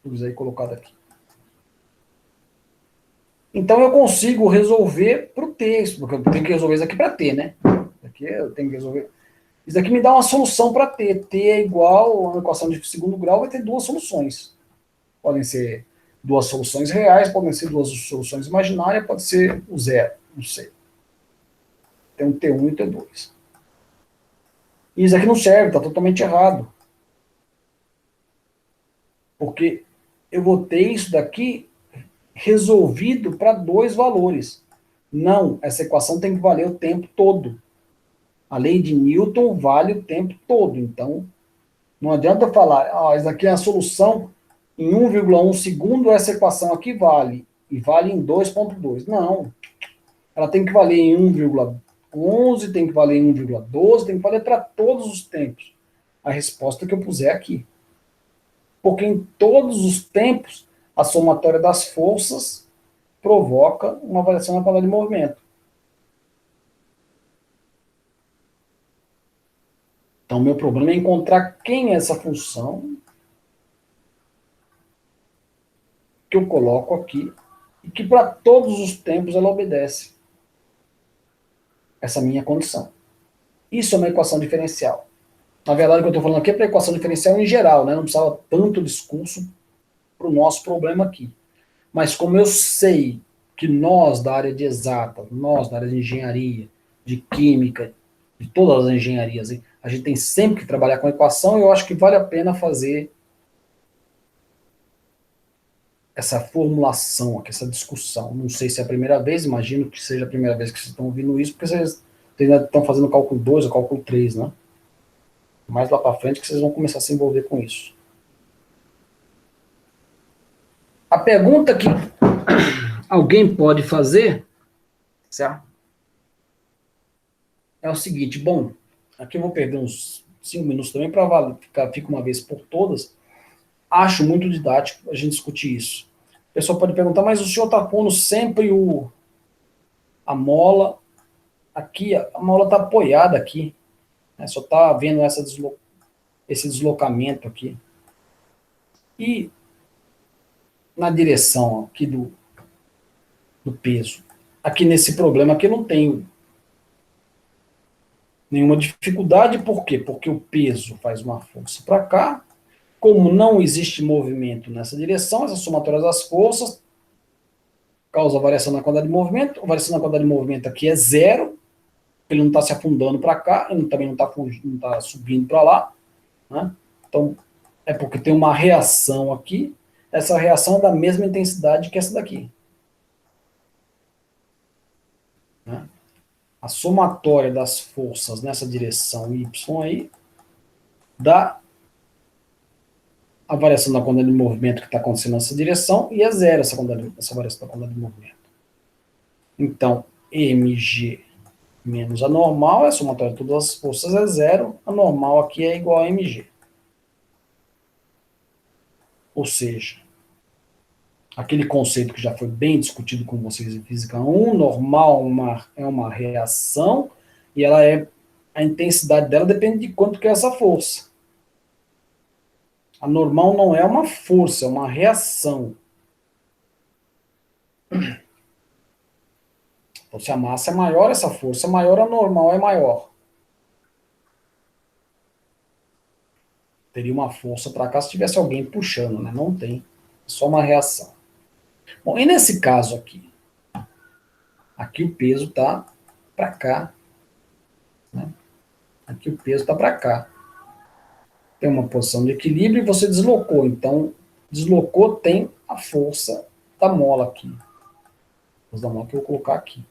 Vamos aí colocado aqui. Então eu consigo resolver para o t, porque eu tenho que resolver isso aqui para t, né? Aqui eu tenho que resolver. Isso aqui me dá uma solução para t. T é igual a uma equação de segundo grau, vai ter duas soluções. Podem ser duas soluções reais, podem ser duas soluções imaginárias, pode ser o zero, não sei. Tem um T1 e um T2. E isso aqui não serve, está totalmente errado. Porque eu vou ter isso daqui resolvido para dois valores. Não, essa equação tem que valer o tempo todo. A lei de Newton vale o tempo todo. Então, não adianta falar, isso aqui é a solução em 1,1 segundo, essa equação aqui vale. E vale em 2,2. Não. Ela tem que valer em 1,11, tem que valer em 1,12, tem que valer para todos os tempos. A resposta que eu puser aqui. Porque em todos os tempos, a somatória das forças provoca uma variação na quantidade de movimento. Então, meu problema é encontrar quem é essa função que eu coloco aqui e que para todos os tempos ela obedece essa minha condição. Isso é uma equação diferencial. Na verdade, o que eu estou falando aqui é para a equação diferencial em geral, né? Não precisava tanto discurso para o nosso problema aqui. Mas como eu sei que nós da área de exata, nós da área de engenharia, de química, de todas as engenharias, a gente tem sempre que trabalhar com equação, e eu acho que vale a pena fazer essa formulação aqui, essa discussão. Não sei se é a primeira vez, imagino que seja a primeira vez que vocês estão ouvindo isso, porque vocês ainda estão fazendo o cálculo 2 ou cálculo 3, né? Mais lá para frente que vocês vão começar a se envolver com isso. A pergunta que alguém pode fazer, certo? É o seguinte, bom, aqui eu vou perder uns 5 minutos também para ficar uma vez por todas. Acho muito didático a gente discutir isso. O pessoal pode perguntar, mas o senhor está pondo sempre a mola aqui, a mola está apoiada aqui, né? Só está vendo esse deslocamento aqui. E na direção aqui do peso. Aqui nesse problema aqui eu não tenho nenhuma dificuldade, por quê? Porque o peso faz uma força para cá, como não existe movimento nessa direção, essa somatória das forças causa variação na quantidade de movimento, a variação na quantidade de movimento aqui é zero, ele não está se afundando para cá, ele também não está subindo para lá, né? Então, é porque tem uma reação aqui, essa reação é da mesma intensidade que essa daqui. Né? A somatória das forças nessa direção y aí dá a variação da quantidade de movimento que está acontecendo nessa direção e é zero essa variação da quantidade de movimento. Então, mg menos a normal, a somatória de todas as forças é zero, a normal aqui é igual a mg. Ou seja, aquele conceito que já foi bem discutido com vocês em Física 1, normal é uma reação, e a intensidade dela depende de quanto que é essa força. A normal não é uma força, é uma reação. Então, se a massa é maior, essa força é maior, a normal é maior. Teria uma força para cá se tivesse alguém puxando, né? Não tem. É só uma reação. Bom, e nesse caso aqui? Aqui o peso está para cá. Né? Aqui o peso está para cá. Tem uma posição de equilíbrio e você deslocou. Então, deslocou tem a força da mola aqui. A força da mola que eu vou colocar aqui.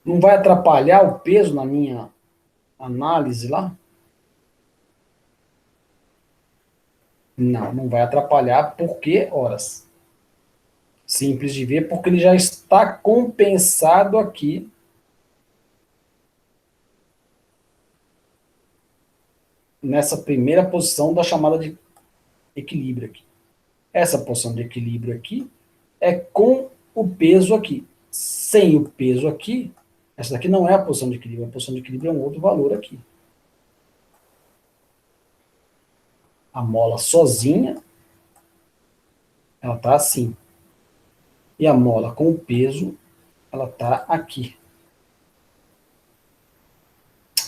Não vai atrapalhar o peso na minha análise lá? Não, não vai atrapalhar porque, horas. Simples de ver, porque ele já está compensado aqui nessa primeira posição da chamada de equilíbrio aqui. Essa posição de equilíbrio aqui é com o peso aqui. Sem o peso aqui, essa daqui não é a posição de equilíbrio. A posição de equilíbrio é um outro valor aqui. A mola sozinha, ela está assim. E a mola com o peso, ela está aqui.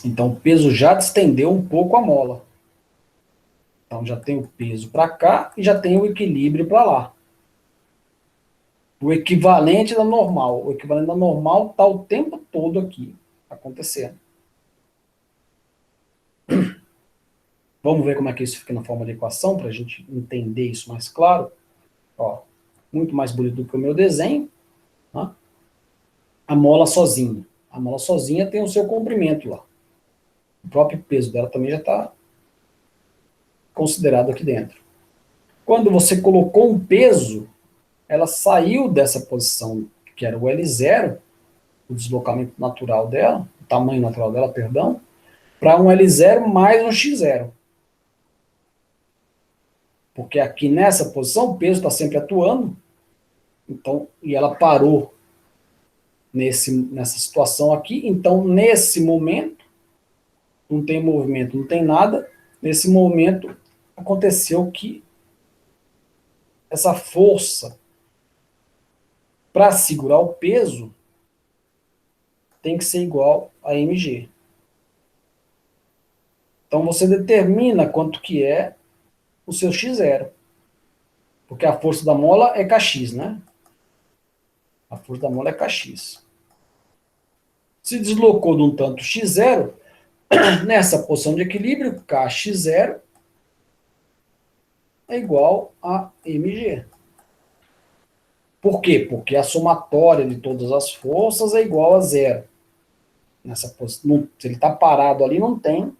Então, o peso já distendeu um pouco a mola. Então, já tem o peso para cá e já tem o equilíbrio para lá. O equivalente da normal. O equivalente da normal está o tempo todo aqui acontecendo. Vamos ver como é que isso fica na forma de equação, para a gente entender isso mais claro. Ó, muito mais bonito do que o meu desenho. Tá? A mola sozinha. A mola sozinha tem o seu comprimento lá. O próprio peso dela também já está considerado aqui dentro. Quando você colocou um peso, ela saiu dessa posição que era o L0, o deslocamento natural dela, o tamanho natural dela, perdão, para um L0 mais um X0. Porque aqui nessa posição o peso está sempre atuando, então, e ela parou nessa situação aqui, então nesse momento, não tem movimento, não tem nada, nesse momento aconteceu que essa força para segurar o peso tem que ser igual a mg. Então você determina quanto que é o seu x0, porque a força da mola é kx, né? A força da mola é kx. Se deslocou de um tanto x0, nessa posição de equilíbrio, kx0 é igual a mg. Por quê? Porque a somatória de todas as forças é igual a zero. Nessa posição, se ele está parado ali, não tem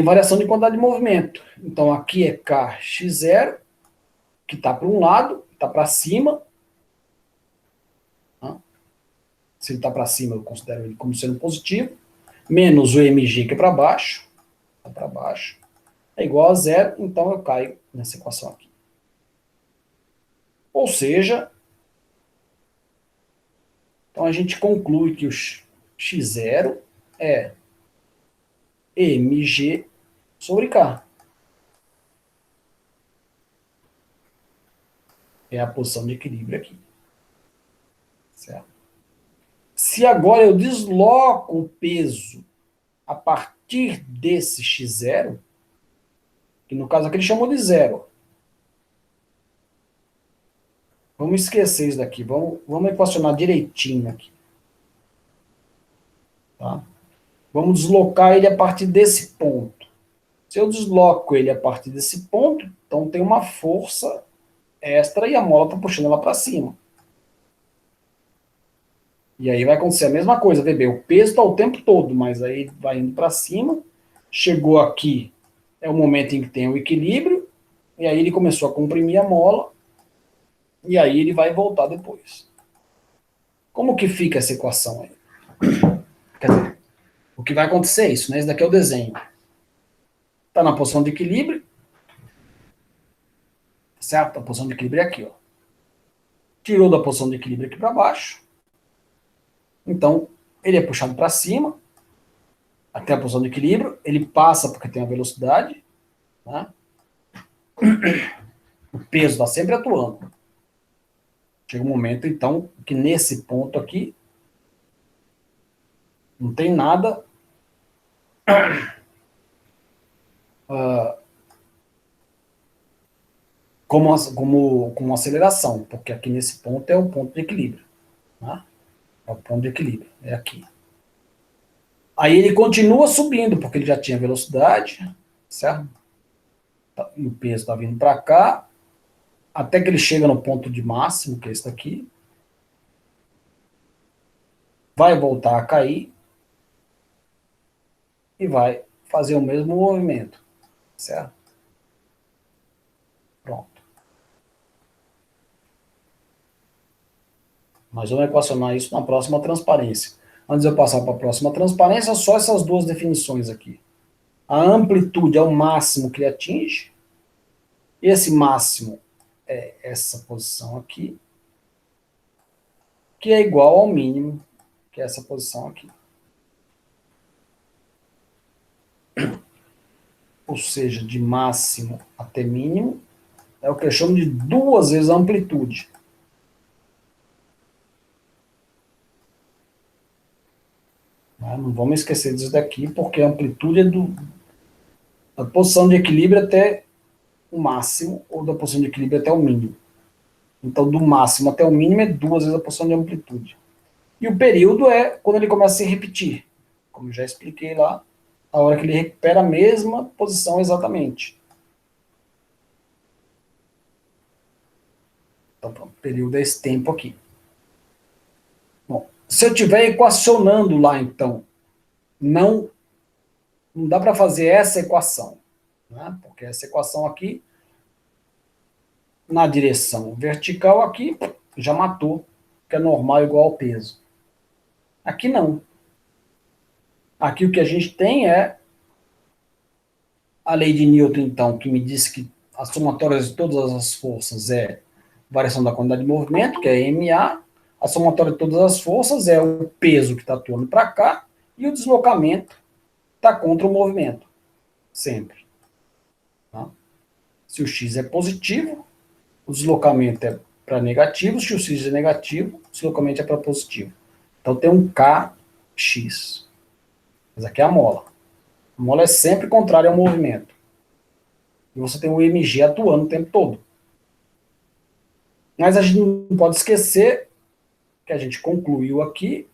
variação de quantidade de movimento. Então aqui é kx0, que está para um lado, está para cima. Tá? Se ele está para cima, eu considero ele como sendo positivo. Menos o mg, que é para baixo. Está para baixo. É igual a zero, então eu caio nessa equação aqui. Ou seja, então a gente conclui que o x0 é mg sobre k. É a posição de equilíbrio aqui. Certo? Se agora eu desloco o peso a partir desse x0, que no caso aqui ele chamou de zero. Vamos esquecer isso daqui. Vamos equacionar direitinho aqui. Tá? Vamos deslocar ele a partir desse ponto. Se eu desloco ele a partir desse ponto, então tem uma força extra e a mola está puxando ela para cima. E aí vai acontecer a mesma coisa, bebê. O peso está o tempo todo, mas aí vai indo para cima. Chegou aqui, é o momento em que tem o equilíbrio, e aí ele começou a comprimir a mola, e aí ele vai voltar depois. Como que fica essa equação aí? Quer dizer, o que vai acontecer é isso, né? Esse daqui é o desenho. Está na posição de equilíbrio, certo? A posição de equilíbrio é aqui, ó. Tirou da posição de equilíbrio aqui para baixo, então ele é puxado para cima, até a posição de equilíbrio, ele passa porque tem a velocidade, né? O peso está sempre atuando. Chega um momento, então, que nesse ponto aqui, não tem nada como aceleração, porque aqui nesse ponto é o ponto de equilíbrio. Né? É o ponto de equilíbrio, é aqui. Aí ele continua subindo, porque ele já tinha velocidade, certo? E o peso está vindo para cá, até que ele chega no ponto de máximo, que é esse daqui. Vai voltar a cair e vai fazer o mesmo movimento, certo? Pronto. Nós vamos equacionar isso na próxima transparência. Antes de eu passar para a próxima transparência, só essas duas definições aqui. A amplitude é o máximo que ele atinge. Esse máximo é essa posição aqui, que é igual ao mínimo, que é essa posição aqui. Ou seja, de máximo até mínimo, é o que eu chamo de duas vezes a amplitude. Não vamos esquecer disso daqui, porque a amplitude é da posição de equilíbrio até o máximo, ou da posição de equilíbrio até o mínimo. Então, do máximo até o mínimo é duas vezes a posição de amplitude. E o período é quando ele começa a se repetir. Como eu já expliquei lá, a hora que ele recupera a mesma posição exatamente. Então, pronto, o período é esse tempo aqui. Bom, Se eu estiver equacionando lá, então, não, não dá para fazer essa equação, né? Porque essa equação aqui, na direção vertical aqui, já matou, que é normal igual ao peso. Aqui não. Aqui o que a gente tem é a lei de Newton, então, que me diz que a somatória de todas as forças é variação da quantidade de movimento, que é MA. A somatória de todas as forças é o peso que está atuando para cá e o deslocamento está contra o movimento, sempre. Tá? Se o x é positivo, o deslocamento é para negativo. Se o x é negativo, o deslocamento é para positivo. Então tem um kx. Mas aqui é a mola. A mola é sempre contrária ao movimento. E você tem o mg atuando o tempo todo. Mas a gente não pode esquecer que a gente concluiu aqui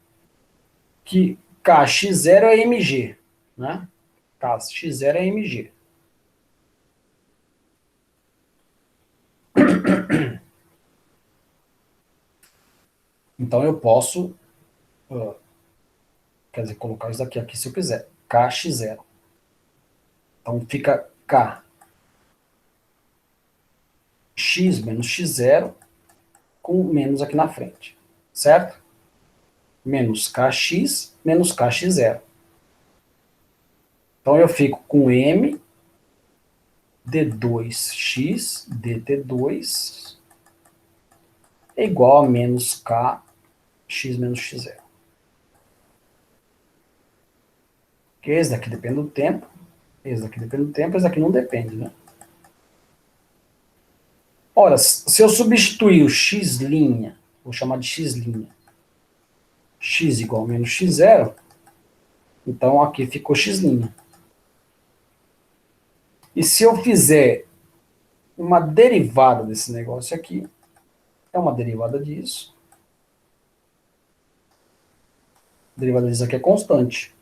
que kx0 é mg, né? Kx0 é mg. Então eu posso, quer dizer, colocar isso aqui se eu quiser. Kx0. Então fica k x menos x0 com menos aqui na frente, certo? Menos kx menos kx0. Então eu fico com m d2x dt2 é igual a menos k x menos x0. Porque esse daqui depende do tempo, esse daqui depende do tempo, esse daqui não depende, né? Ora, se eu substituir o x', vou chamar de x', x igual a menos x0, então aqui ficou x'. E se eu fizer uma derivada desse negócio aqui, é uma derivada disso. A derivada disso aqui é constante.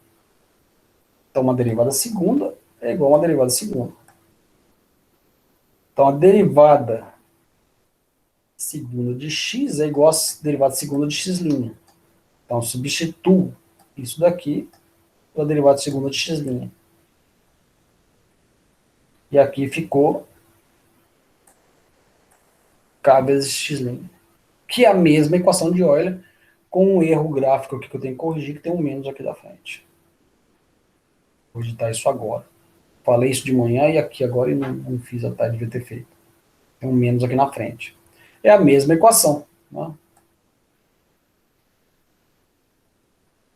Então, uma derivada segunda é igual a uma derivada segunda. Então, a derivada segunda de x é igual a derivada segunda de x'. Então, substituo isso daqui pela derivada segunda de x'. E aqui ficou k vezes x', que é a mesma equação de Euler, com um erro gráfico aqui que eu tenho que corrigir, que tem um menos aqui da frente. Vou digitar isso agora. Falei isso de manhã e aqui agora e não fiz a tarde, devia ter feito. Tem um menos aqui na frente. É a mesma equação, né?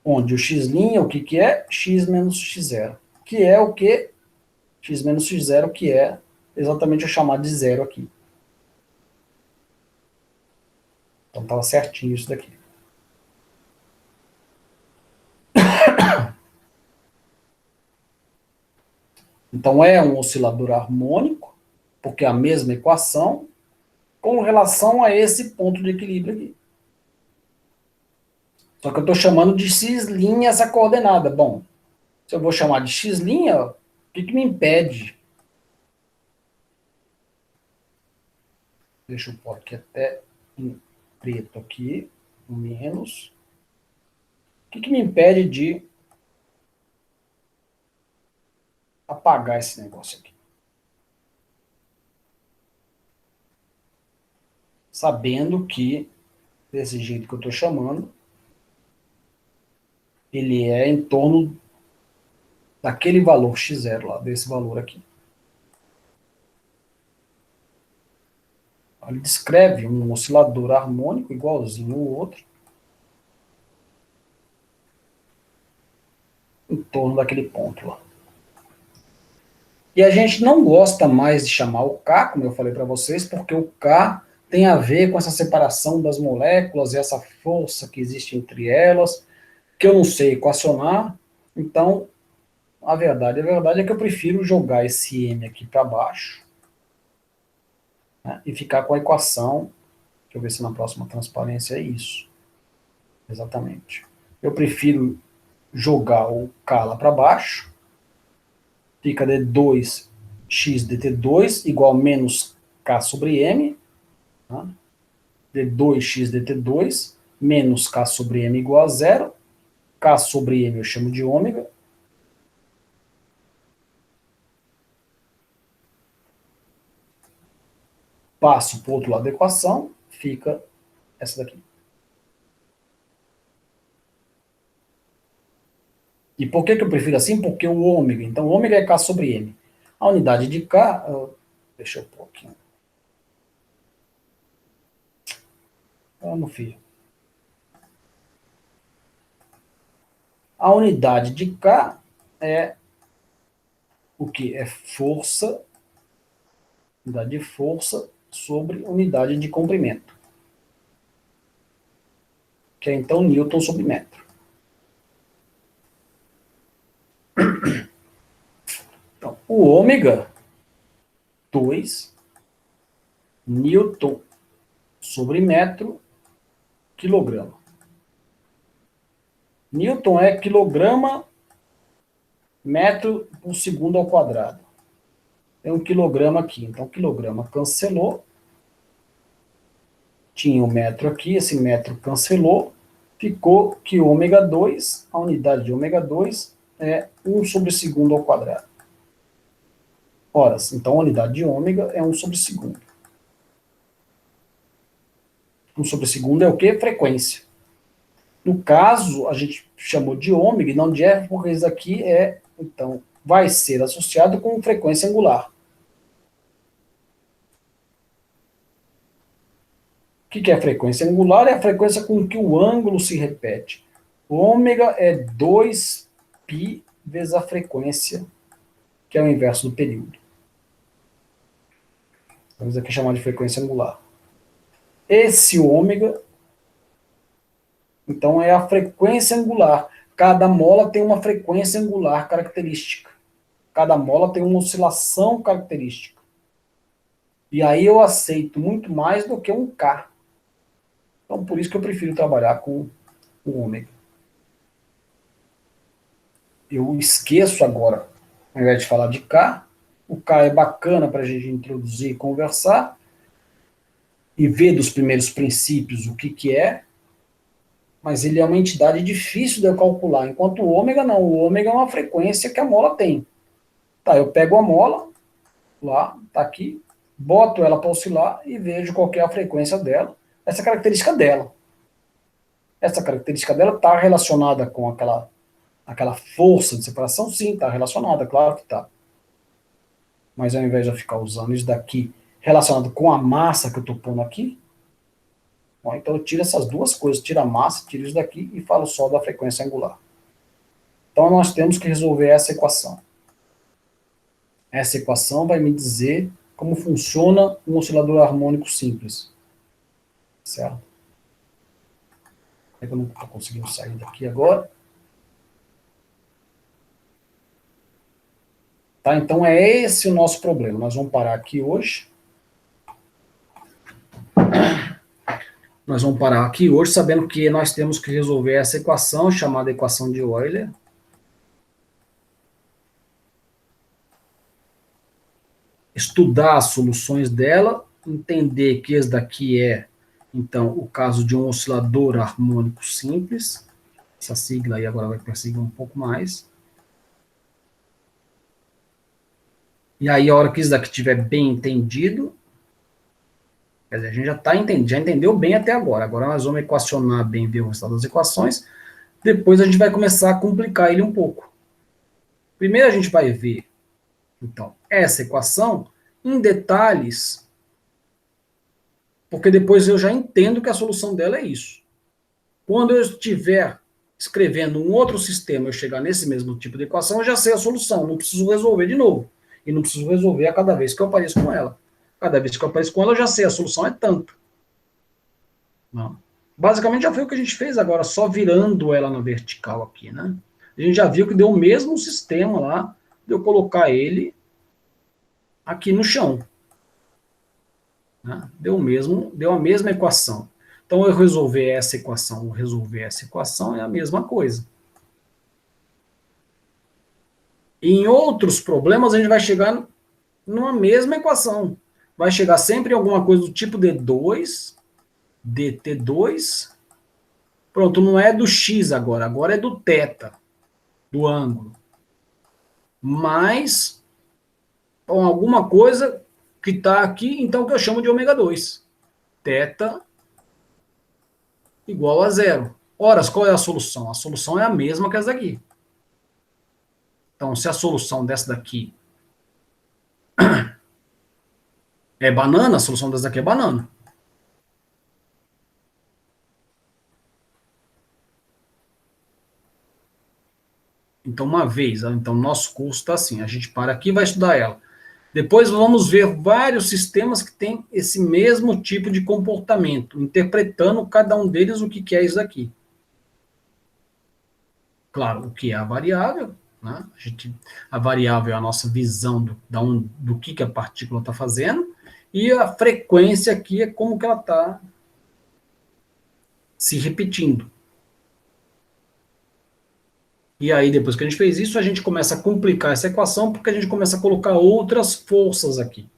Onde o x', o que é? X menos x0. Que é o que? X menos x0, que é exatamente o chamado de zero aqui. Então estava certinho isso daqui. Então é um oscilador harmônico, porque é a mesma equação, com relação a esse ponto de equilíbrio aqui. Só que eu estou chamando de x' essa coordenada. Bom, se eu vou chamar de x', o que me impede? Deixa eu pôr aqui até em preto aqui, menos. O que me impede de apagar esse negócio aqui? Sabendo que, desse jeito que eu estou chamando, ele é em torno daquele valor x0 lá, desse valor aqui. Ele descreve um oscilador harmônico igualzinho ao outro, em torno daquele ponto lá. E a gente não gosta mais de chamar o K, como eu falei para vocês, porque o K tem a ver com essa separação das moléculas e essa força que existe entre elas, que eu não sei equacionar. Então, a verdade é que eu prefiro jogar esse M aqui para baixo, né, e ficar com a equação. Deixa eu ver se na próxima transparência é isso. Exatamente. Eu prefiro jogar o K lá para baixo, fica d2x dt2 igual a menos K sobre M, tá? d2x dt2, menos K sobre M igual a zero. K sobre M eu chamo de ômega. Passo para o outro lado da equação, fica essa daqui. E por que eu prefiro assim? Porque o ômega, então o ômega é K sobre M. A unidade de K, deixa eu pôr aqui. Não fiz. A unidade de K é o que? É força, unidade de força sobre unidade de comprimento. Que é então Newton sobre metro. Então, o ômega 2 Newton sobre metro quilograma. Newton é quilograma metro por segundo ao quadrado. Tem um quilograma aqui, então quilograma cancelou. Tinha um metro aqui, esse metro cancelou. Ficou que ômega 2, a unidade de ômega 2 é 1 sobre segundo ao quadrado. Horas, então a unidade de ômega é 1 sobre segundo. 1 sobre segundo é o quê? Frequência. No caso, a gente chamou de ômega e não de F, porque isso aqui então, vai ser associado com frequência angular. O que é frequência angular? É a frequência com que o ângulo se repete. O ômega é 2π vezes a frequência, que é o inverso do período. Vamos aqui chamar de frequência angular. Esse ômega, então, é a frequência angular. Cada mola tem uma frequência angular característica. Cada mola tem uma oscilação característica. E aí eu aceito muito mais do que um K. Então, por isso que eu prefiro trabalhar com o ômega. Eu esqueço agora, ao invés de falar de K, o K é bacana para a gente introduzir e conversar, e ver dos primeiros princípios o que é, mas ele é uma entidade difícil de eu calcular, enquanto o ômega não. O ômega é uma frequência que a mola tem. Tá, eu pego a mola, lá, tá aqui, boto ela para oscilar e vejo qual é a frequência dela, essa característica dela. Essa característica dela está relacionada com aquela força de separação? Sim, está relacionada, claro que está. Mas ao invés de eu ficar usando isso daqui relacionado com a massa que eu estou pondo aqui, bom, então eu tiro essas duas coisas, tiro a massa, tiro isso daqui e falo só da frequência angular. Então nós temos que resolver essa equação. Essa equação vai me dizer como funciona um oscilador harmônico simples. Certo? Eu não estou conseguindo sair daqui agora. Tá? Então é esse o nosso problema. Nós vamos parar aqui hoje. Nós vamos parar aqui hoje sabendo que nós temos que resolver essa equação, chamada equação de Euler. Estudar as soluções dela, entender que esse daqui é, então, o caso de um oscilador harmônico simples. Essa sigla aí agora vai perseguir um pouco mais. E aí, a hora que isso daqui estiver bem entendido, quer dizer, a gente já entendeu bem até agora. Agora nós vamos equacionar bem, ver o resultado das equações. Depois a gente vai começar a complicar ele um pouco. Primeiro a gente vai ver, então, essa equação em detalhes, porque depois eu já entendo que a solução dela é isso. Quando eu estiver escrevendo um outro sistema, eu chegar nesse mesmo tipo de equação, eu já sei a solução, não preciso resolver de novo. E não preciso resolver a cada vez que eu apareço com ela. Cada vez que eu apareço com ela, eu já sei, a solução é tanto. Não. Basicamente já foi o que a gente fez agora, só virando ela na vertical aqui, né? A gente já viu que deu o mesmo sistema lá, de eu colocar ele aqui no chão. Né? Deu a mesma equação. Então, eu resolver essa equação é a mesma coisa. E em outros problemas, a gente vai chegar numa mesma equação. Vai chegar sempre em alguma coisa do tipo D2, dt2, Pronto, não é do x agora é do θ, do ângulo. Mais alguma coisa que está aqui, então, que eu chamo de ômega 2. Θ igual a zero. Ora, qual é a solução? A solução é a mesma que essa daqui. Então, se a solução dessa daqui é banana, a solução dessa daqui é banana. Então, uma vez, então, nosso curso está assim, a gente para aqui e vai estudar ela. Depois vamos ver vários sistemas que têm esse mesmo tipo de comportamento, interpretando cada um deles o que é isso aqui. Claro, o que é a variável, né? A variável é a nossa visão do que a partícula está fazendo, e a frequência aqui é como que ela está se repetindo. E aí, depois que a gente fez isso, a gente começa a complicar essa equação, porque a gente começa a colocar outras forças aqui,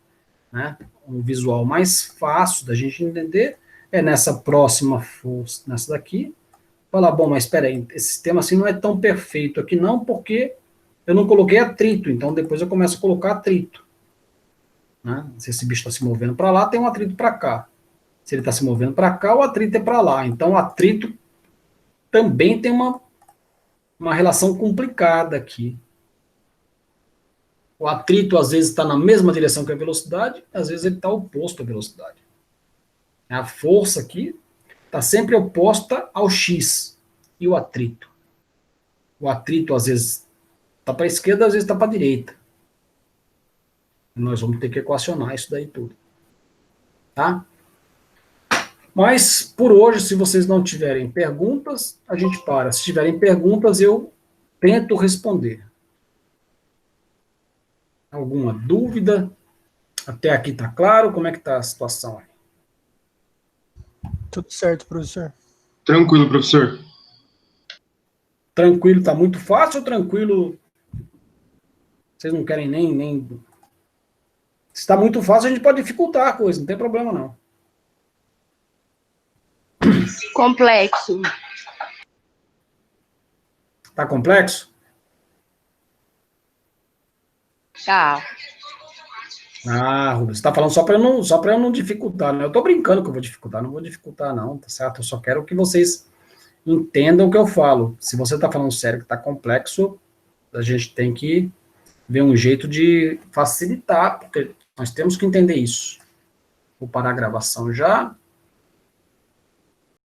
né? Um visual mais fácil da gente entender é nessa próxima força, nessa daqui. Falar, bom, mas espera aí, esse sistema assim não é tão perfeito aqui não, porque eu não coloquei atrito, então depois eu começo a colocar atrito. Né? Se esse bicho está se movendo para lá, tem um atrito para cá. Se ele está se movendo para cá, o atrito é para lá. Então o atrito também tem uma relação complicada aqui. O atrito, às vezes, está na mesma direção que a velocidade, às vezes ele está oposto à velocidade. A força aqui está sempre oposta ao x. E o atrito? O atrito, às vezes, está para a esquerda, às vezes está para a direita. Nós vamos ter que equacionar isso daí tudo. Tá? Mas, por hoje, se vocês não tiverem perguntas, a gente para. Se tiverem perguntas, eu tento responder. Alguma dúvida? Até aqui está claro? Como é que está a situação aí? Tudo certo, professor. Tranquilo, professor. Tranquilo, está muito fácil ou tranquilo? Vocês não querem nem... Se está muito fácil, a gente pode dificultar a coisa, não tem problema não. Complexo. Tá complexo? Tá. Ah, Rubens, você tá falando só para eu não dificultar, né? Eu tô brincando que eu vou dificultar, não vou dificultar não, tá certo? Eu só quero que vocês entendam o que eu falo. Se você tá falando sério que tá complexo, a gente tem que ver um jeito de facilitar, porque nós temos que entender isso. Vou parar a gravação já.